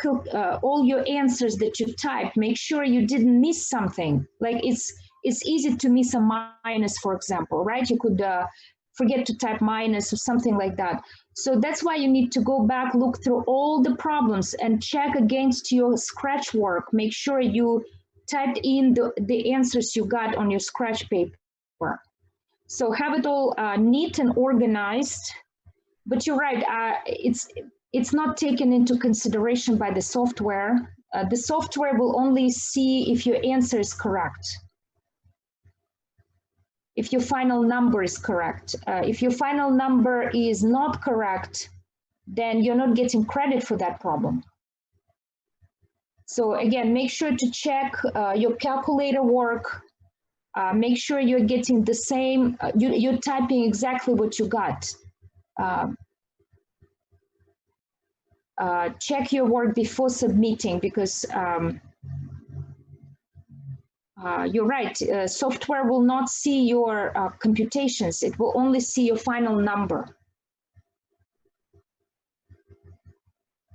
answers that you typed. Make sure you didn't miss something. Like it's easy to miss a minus, for example, right? You could forget to type minus or something like that. So that's why you need to go back, look through all the problems and check against your scratch work. Make sure you typed in the answers you got on your scratch paper. So have it all neat and organized, but you're right, it's not taken into consideration by the software. The software will only see if your answer is correct, if your final number is correct. If your final number is not correct, then you're not getting credit for that problem. So again, make sure to check your calculator work. Make sure you're getting the same, you're typing exactly what you got. Check your work before submitting because you're right, software will not see your computations. It will only see your final number.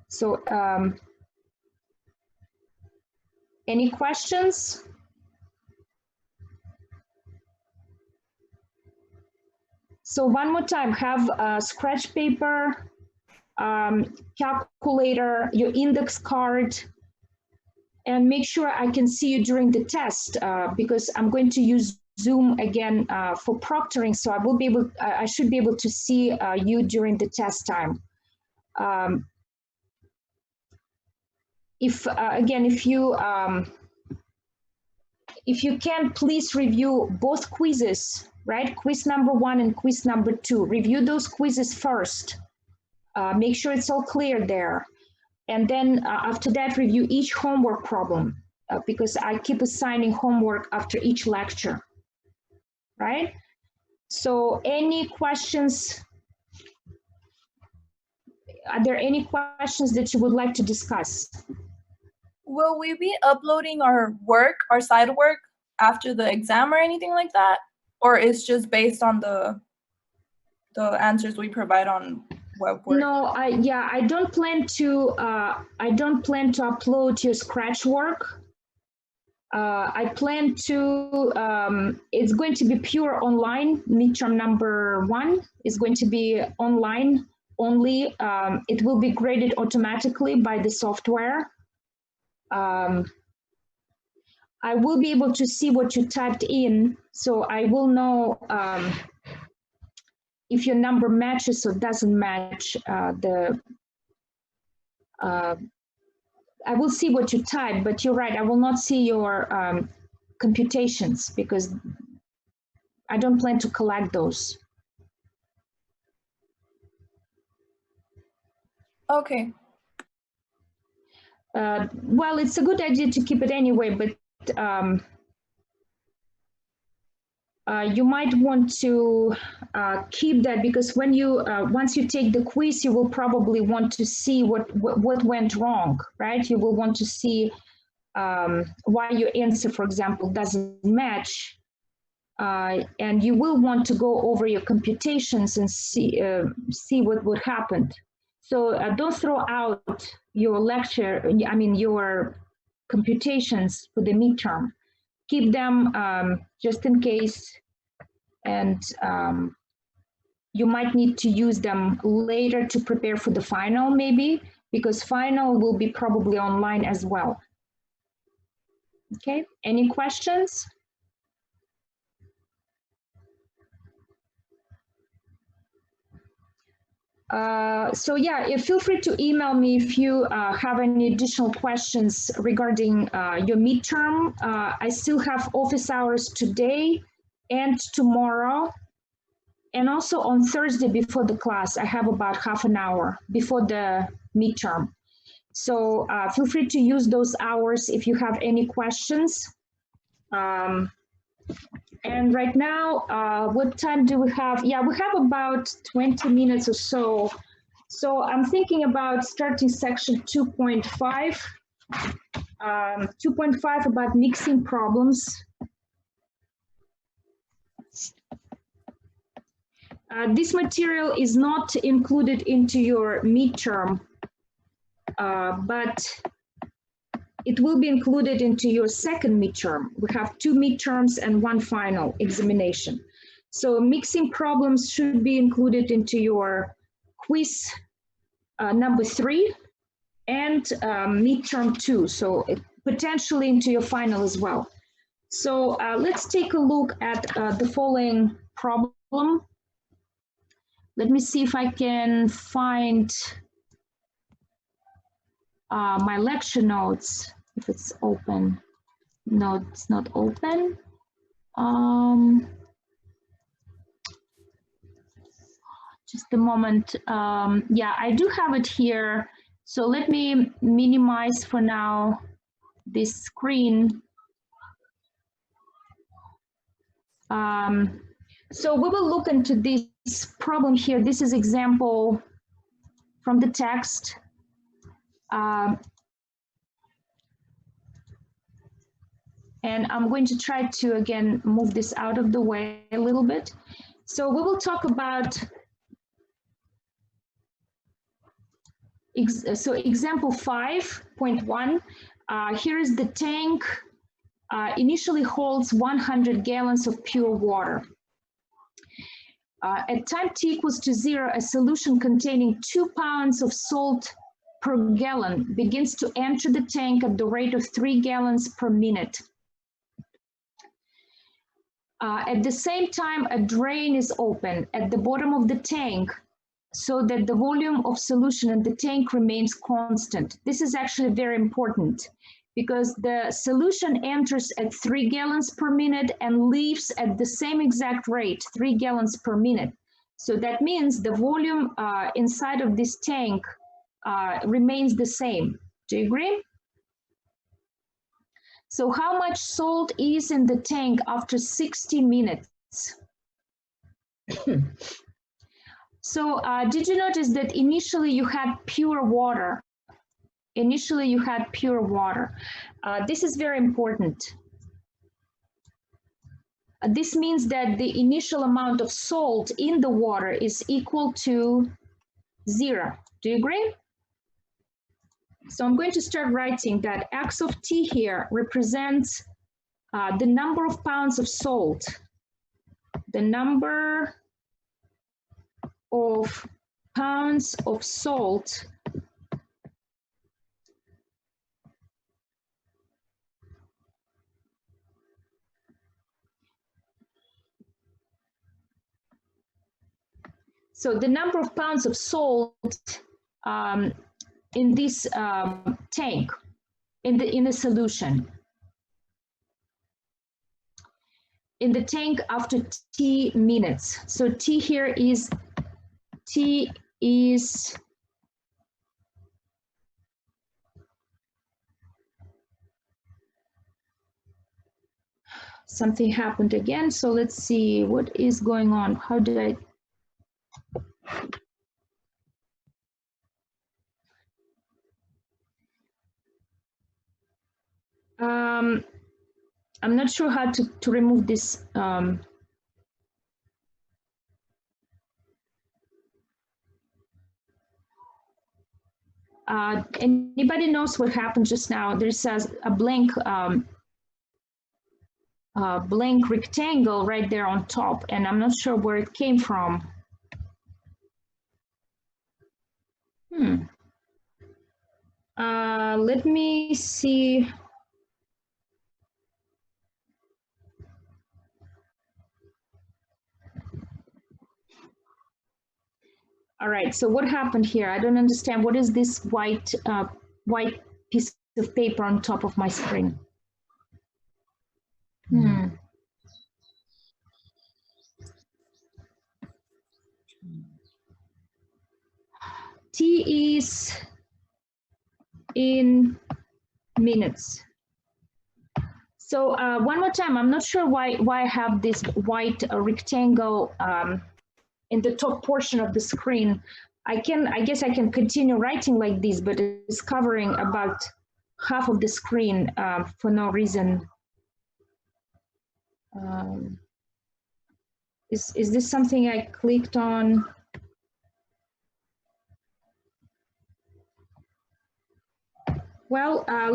So any questions? So one more time, have a scratch paper, calculator, your index card, and make sure I can see you during the test because I'm going to use Zoom again for proctoring, so I will be able, I should be able to see you during the test time. If again, if you can, please review both quizzes, right? Quiz number 1 and quiz number 2. Review those quizzes first. Make sure it's all clear there. And then after that, review each homework problem because I keep assigning homework after each lecture, right? So any questions? Are there any questions that you would like to discuss?
Will we be uploading our work, our side work, after the exam or anything like that? Or it's just based on the answers we provide on web work?
No, I don't plan to upload your Scratch work. I plan to, it's going to be pure online. Midterm number 1 is going to be online only. It will be graded automatically by the software. I will be able to see what you typed in, so I will know if your number matches or doesn't match I will see what you type, but you're right, I will not see your computations because I don't plan to collect those.
Okay.
Well, it's a good idea to keep it anyway, but you might want to keep that because when you once you take the quiz, you will probably want to see what went wrong, right? You will want to see why your answer, for example, doesn't match, and you will want to go over your computations and see what happened. So don't throw out your lecture, I mean your computations for the midterm. Keep them just in case, and you might need to use them later to prepare for the final maybe, because final will be probably online as well. Okay, any questions? So yeah, feel free to email me if you have any additional questions regarding your midterm. I still have office hours today and tomorrow. And also on Thursday before the class, I have about half an hour before the midterm. So feel free to use those hours if you have any questions. And right now, what time do we have? Yeah, we have about 20 minutes or so. So I'm thinking about starting section 2.5. 2.5 about mixing problems. This material is not included into your midterm, but it will be included into your second midterm. We have 2 midterms and 1 final examination. So mixing problems should be included into your quiz number 3 and midterm 2. So potentially into your final as well. So let's take a look at the following problem. Let me see if I can find my lecture notes, if it's open. No, it's not open. Just a moment. Yeah, I do have it here. So let me minimize for now this screen. So we will look into this problem here. This is example from the text. And I'm going to try to, again, move this out of the way a little bit. So we will talk about, so example 5.1, here is the tank, initially holds 100 gallons of pure water. At time t equals to 0, a solution containing 2 pounds of salt per gallon begins to enter the tank at the rate of 3 gallons per minute. At the same time, a drain is open at the bottom of the tank so that the volume of solution in the tank remains constant. This is actually very important because the solution enters at 3 gallons per minute and leaves at the same exact rate, 3 gallons per minute. So that means the volume inside of this tank remains the same. Do you agree? So how much salt is in the tank after 60 minutes? So did you notice that initially you had pure water? Initially you had pure water. This is very important. This means that the initial amount of salt in the water is equal to 0. Do you agree? So I'm going to start writing that x of t here represents the number of pounds of salt. The number of pounds of salt so the number of pounds of salt in this tank, in the solution, in the tank after t minutes. So t here is something happened again. So let's see what is going on. How did I? I'm not sure how to remove this. Anybody knows what happened just now? There's a blank blank rectangle right there on top, and I'm not sure where it came from. Let me see. All right, so what happened here? I don't understand. What is this white white piece of paper on top of my screen? T is in minutes. So one more time, I'm not sure why I have this white rectangle in the top portion of the screen. I guess I can continue writing like this, but it's covering about half of the screen for no reason. Is this something I clicked on? Well, I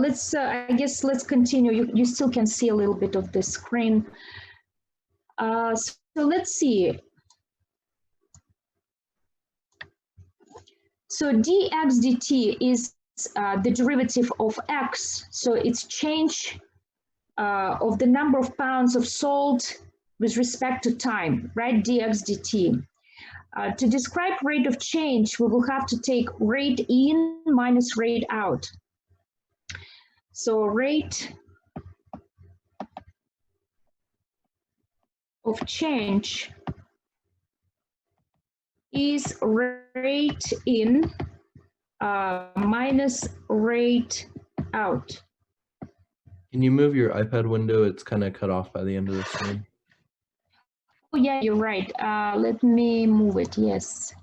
guess let's continue. You still can see a little bit of the screen. So let's see. So dx dt is the derivative of x. So it's change of the number of pounds of salt with respect to time, right? Dx dt. To describe rate of change, we will have to take rate in minus rate out. So rate of change is rate in minus rate out.
Can you move your iPad window? It's kind of cut off by the end of the screen.
Oh yeah, you're right. Let me move it, yes.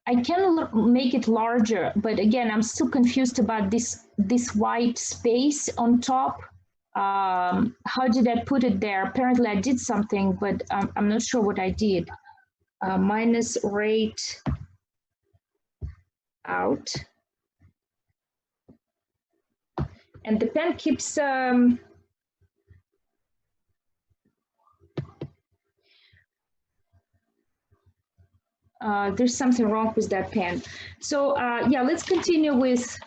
I can make it larger, but again, I'm still confused about this white space on top. How did I put it there? Apparently I did something, but I'm not sure what I did. Minus rate out. And the pen keeps there's something wrong with that pen. So yeah, let's continue with,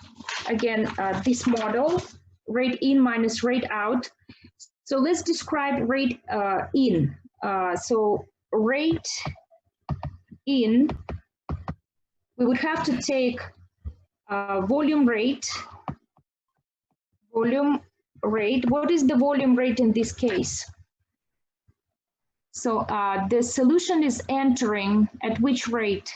again, this model, rate in minus rate out. So let's describe rate in. So rate in, we would have to take volume rate. Volume rate, what is the volume rate in this case? So the solution is entering at which rate?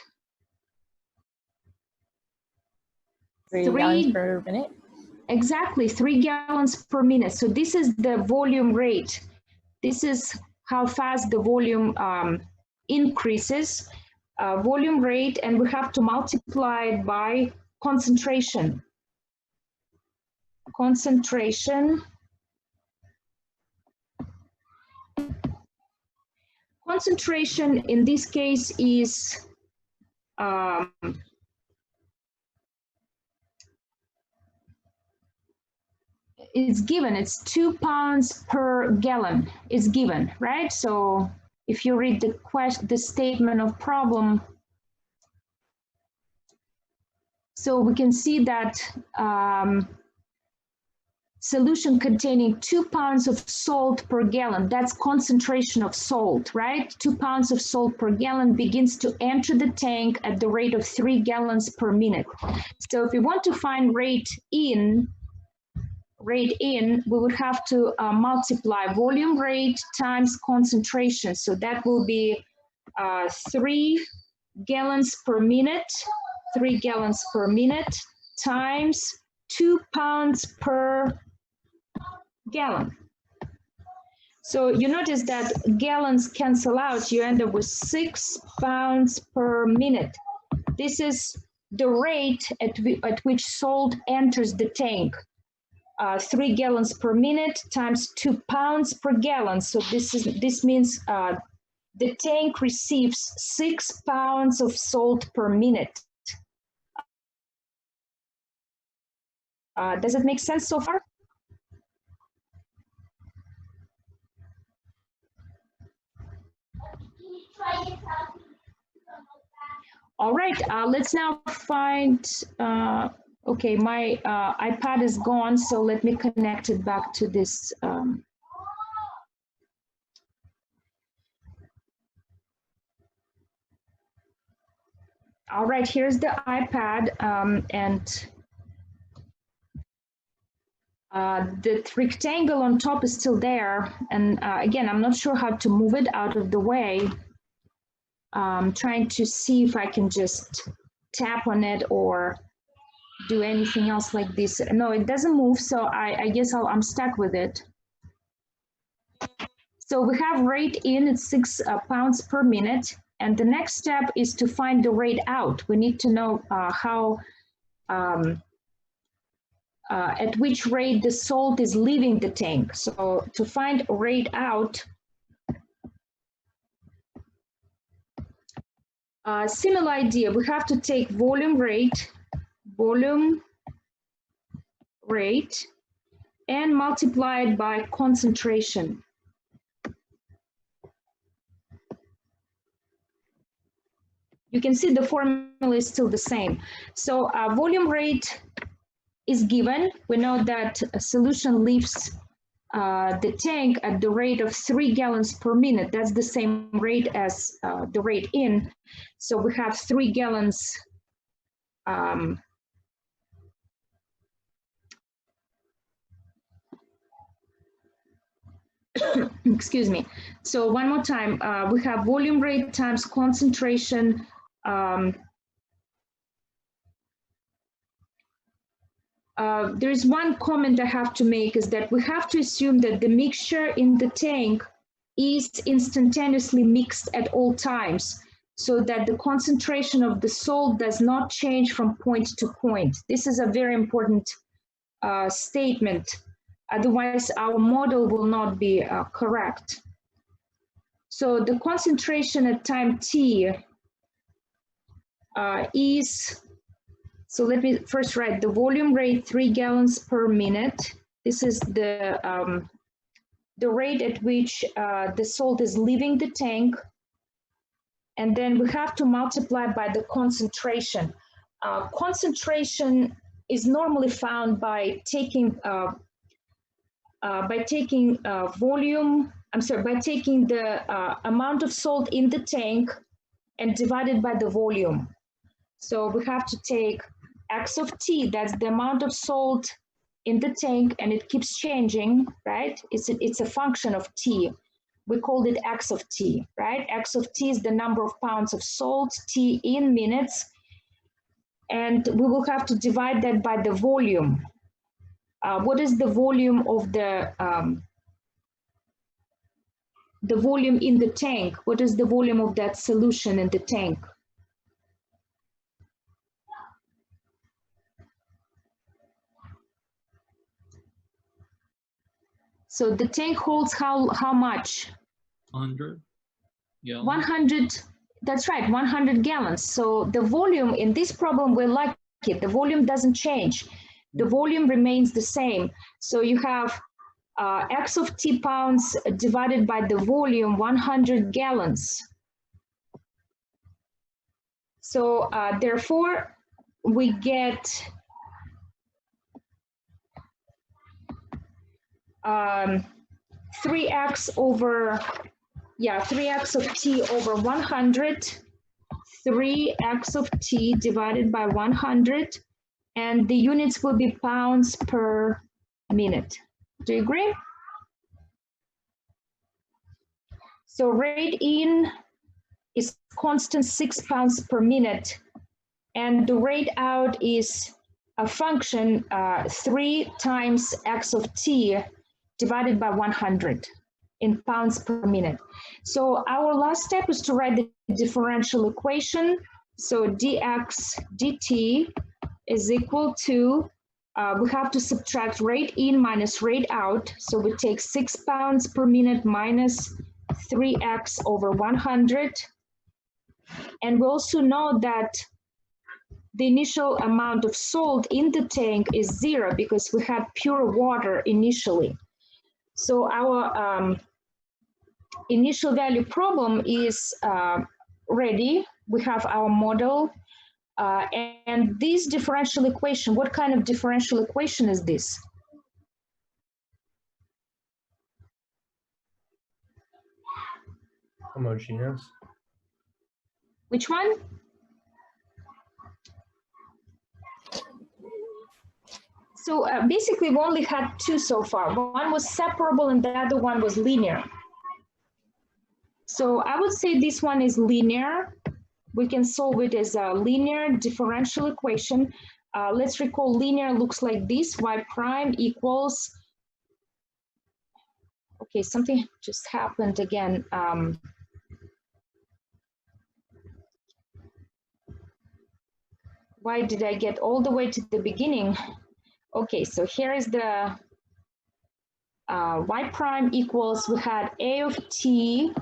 3 gallons per minute.
Exactly, 3 gallons per minute. So this is the volume rate. This is how fast the volume increases, volume rate, and we have to multiply it by concentration. Concentration. Concentration in this case is it's given, it's 2 pounds per gallon. It's given, right? So if you read the statement of problem, so we can see that solution containing 2 pounds of salt per gallon, that's concentration of salt, right? 2 pounds of salt per gallon begins to enter the tank at the rate of 3 gallons per minute. So if we want to find rate in, we would have to multiply volume rate times concentration. So that will be 3 gallons per minute, 3 gallons per minute times 2 pounds per gallon. So you notice that gallons cancel out, you end up with 6 pounds per minute. This is the rate at which salt enters the tank. 3 gallons per minute times 2 pounds per gallon. So this means the tank receives 6 pounds of salt per minute. Does it make sense so far? All right, let's now find, okay, my iPad is gone, so let me connect it back to this. All right, here's the iPad, and the rectangle on top is still there. And again, I'm not sure how to move it out of the way. I'm trying to see if I can just tap on it or do anything else like this. No, it doesn't move, so I guess I'm stuck with it. So we have rate in, it's 6 pounds per minute. And the next step is to find the rate out. We need to know how, at which rate the salt is leaving the tank. So to find rate out, similar idea, we have to take volume rate, and multiply it by concentration. You can see the formula is still the same. So volume rate is given. We know that a solution leaves the tank at the rate of 3 gallons per minute. That's the same rate as the rate in. So we have 3 gallons excuse me. So one more time, we have volume rate times concentration there is one comment I have to make, is that we have to assume that the mixture in the tank is instantaneously mixed at all times, so that the concentration of the salt does not change from point to point. This is a very important statement. Otherwise, our model will not be correct. So the concentration at time t is, so let me first write the volume rate, 3 gallons per minute. This is the rate at which the salt is leaving the tank. And then we have to multiply by the concentration. Concentration is normally found by taking volume, by taking the amount of salt in the tank and divided by the volume. So we have to take x of t, that's the amount of salt in the tank, and it keeps changing, right? It's a function of t. We called it x of t, right? X of t is the number of pounds of salt, t in minutes, and we will have to divide that by the volume. What is the volume of the volume in the tank? What is the volume of that solution in the tank? So the tank holds how much?
100 gallons.
100, that's right, 100 gallons. So the volume in this problem, we like it. The volume doesn't change. The volume remains the same. So you have x of t pounds divided by the volume, 100 gallons. So therefore, we get 3x over, 3x of t over 100, 3x of t divided by 100, and the units will be pounds per minute. Do you agree? So rate in is constant 6 pounds per minute, and the rate out is a function 3 times x of t divided by 100 in pounds per minute. So our last step is to write the differential equation. So dx dt is equal to, we have to subtract rate in minus rate out. So we take 6 pounds per minute minus 3x over 100. And we also know that the initial amount of salt in the tank is 0 because we had pure water initially. So our initial value problem is ready. We have our model. And this differential equation, what kind of differential equation is this?
Homogeneous.
Which one? So basically, we only had 2 so far. One was separable and the other one was linear. So I would say this one is linear. We can solve it as a linear differential equation. Let's recall linear looks like this, y prime equals, okay, something just happened again. Why did I get all the way to the beginning? Okay, so here is the y prime equals, we had a of t,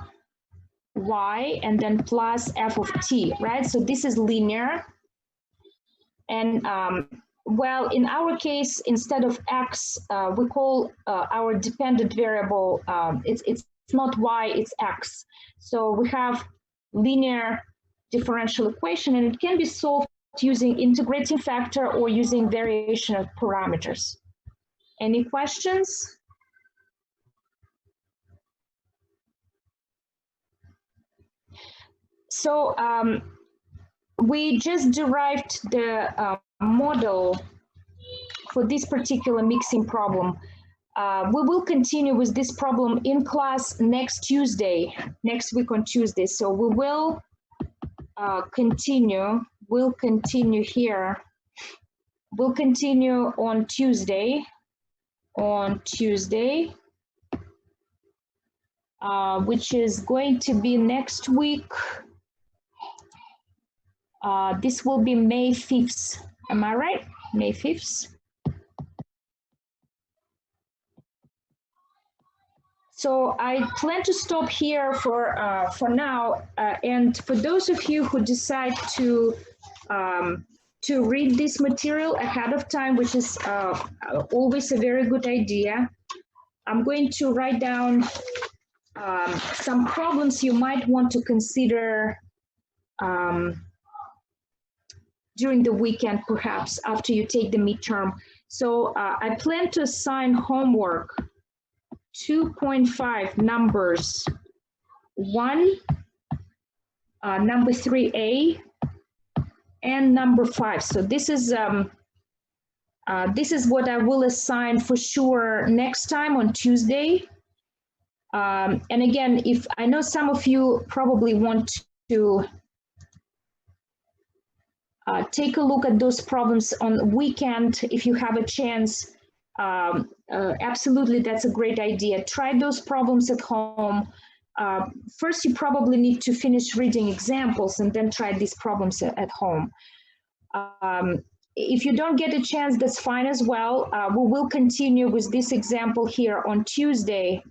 y, and then plus f of t, right? So this is linear. And well, in our case, instead of x, we call our dependent variable, it's not y, it's x. So we have linear differential equation, and it can be solved using integrating factor or using variation of parameters. Any questions? So we just derived the model for this particular mixing problem. We will continue with this problem in class next Tuesday, next week on Tuesday. So we will continue here we'll continue on Tuesday. Which is going to be next week. This will be May 5th. Am I right? May 5th. So I plan to stop here for now. And for those of you who decide to read this material ahead of time, which is always a very good idea, I'm going to write down some problems you might want to consider during the weekend, perhaps after you take the midterm. So I plan to assign homework 2.5 numbers 1, number 3A, and number 5. So this is what I will assign for sure next time on Tuesday. And again, if I know some of you probably want to take a look at those problems on the weekend, if you have a chance, absolutely, that's a great idea. Try those problems at home. First, you probably need to finish reading examples and then try these problems at home. If you don't get a chance, that's fine as well. We will continue with this example here on Tuesday,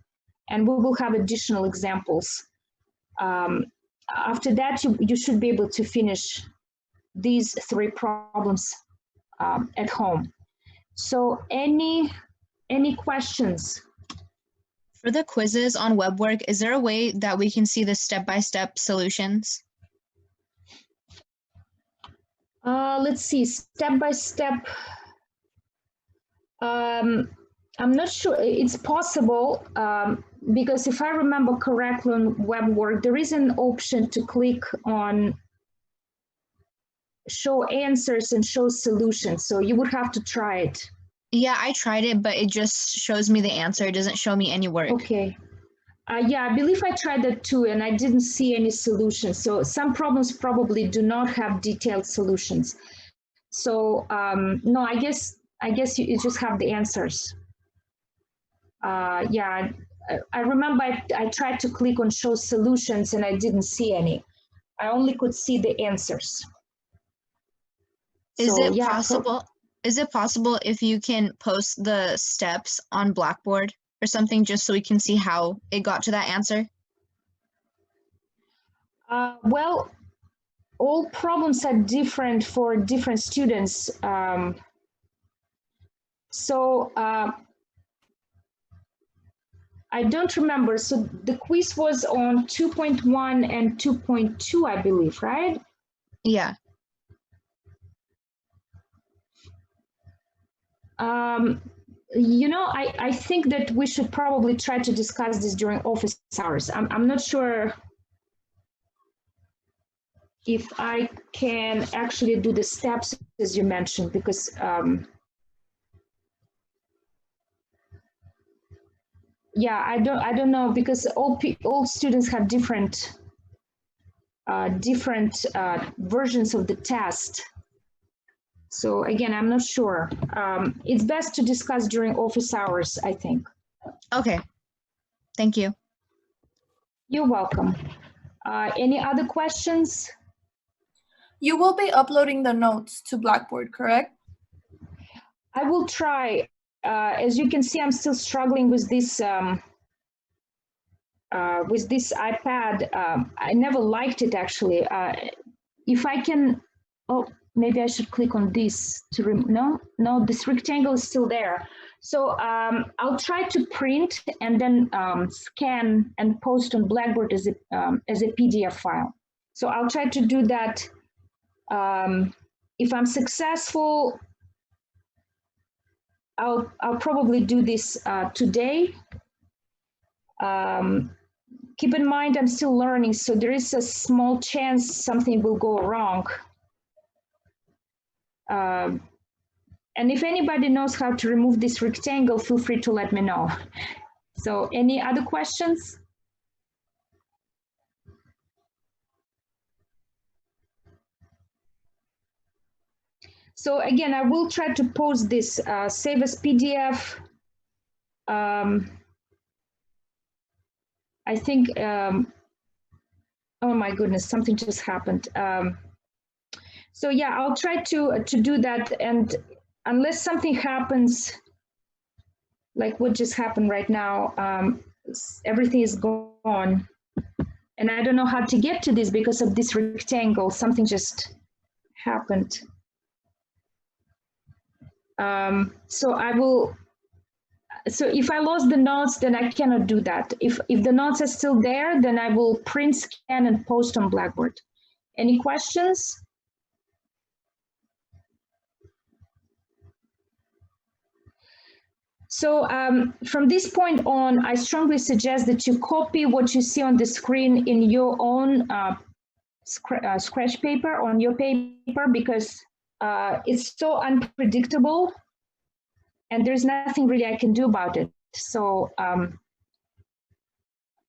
and we will have additional examples. After that, you should be able to finish these 3 problems at home. So any questions?
For the quizzes on WebWork, is there a way that we can see the step-by-step solutions?
Let's see, step-by-step. I'm not sure, it's possible, because if I remember correctly on WebWork, there is an option to click on show answers and show solutions. So you would have to try it.
Yeah, I tried it, but it just shows me the answer. It doesn't show me any work.
Okay. Yeah, I believe I tried that too, and I didn't see any solutions. So some problems probably do not have detailed solutions. So no, I guess you just have the answers. Yeah, I remember I tried to click on show solutions and I didn't see any. I only could see the answers.
Is
So,
it
yeah,
possible? Is it possible if you can post the steps on Blackboard or something, just so we can see how it got to that answer?
Well, all problems are different for different students. So I don't remember. So the quiz was on 2.1 and 2.2, I believe, right?
Yeah.
You know, I think that we should probably try to discuss this during office hours. I'm not sure if I can actually do the steps as you mentioned, because yeah, I don't know, because all students have different versions of the test. So again, I'm not sure. It's best to discuss during office hours, I think.
Okay. Thank you.
You're welcome. Any other questions?
You will be uploading the notes to Blackboard, correct?
I will try. As you can see, I'm still struggling with this iPad. I never liked it, actually. If I can, oh, maybe I should click on this to no, this rectangle is still there. So I'll try to print and then scan and post on Blackboard as a PDF file. So I'll try to do that. If I'm successful, I'll probably do this today. Keep in mind, I'm still learning, so there is a small chance something will go wrong. And if anybody knows how to remove this rectangle, feel free to let me know. So any other questions? So again, I will try to post this, save as PDF. I think, oh my goodness, something just happened. So yeah, I'll try to do that. And unless something happens, like what just happened right now, everything is gone. And I don't know how to get to this because of this rectangle. Something just happened. So if I lost the notes, then I cannot do that. If the notes are still there, then I will print, scan, and post on Blackboard. Any questions? So from this point on, I strongly suggest that you copy what you see on the screen in your own scratch paper, on your paper, because it's so unpredictable and there's nothing really I can do about it. So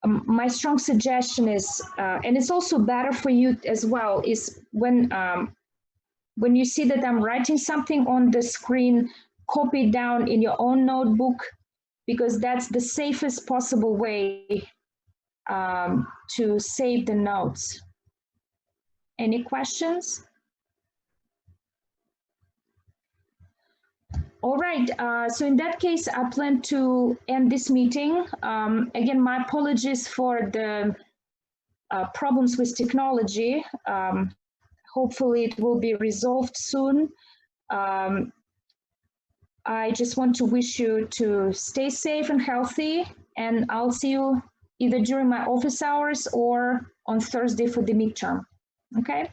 my strong suggestion is, and it's also better for you as well, is when you see that I'm writing something on the screen, copy it down in your own notebook, because that's the safest possible way to save the notes. Any questions? All right, so in that case, I plan to end this meeting. Again, my apologies for the problems with technology. Hopefully it will be resolved soon. I just want to wish you to stay safe and healthy, and I'll see you either during my office hours or on Thursday for the midterm. Okay?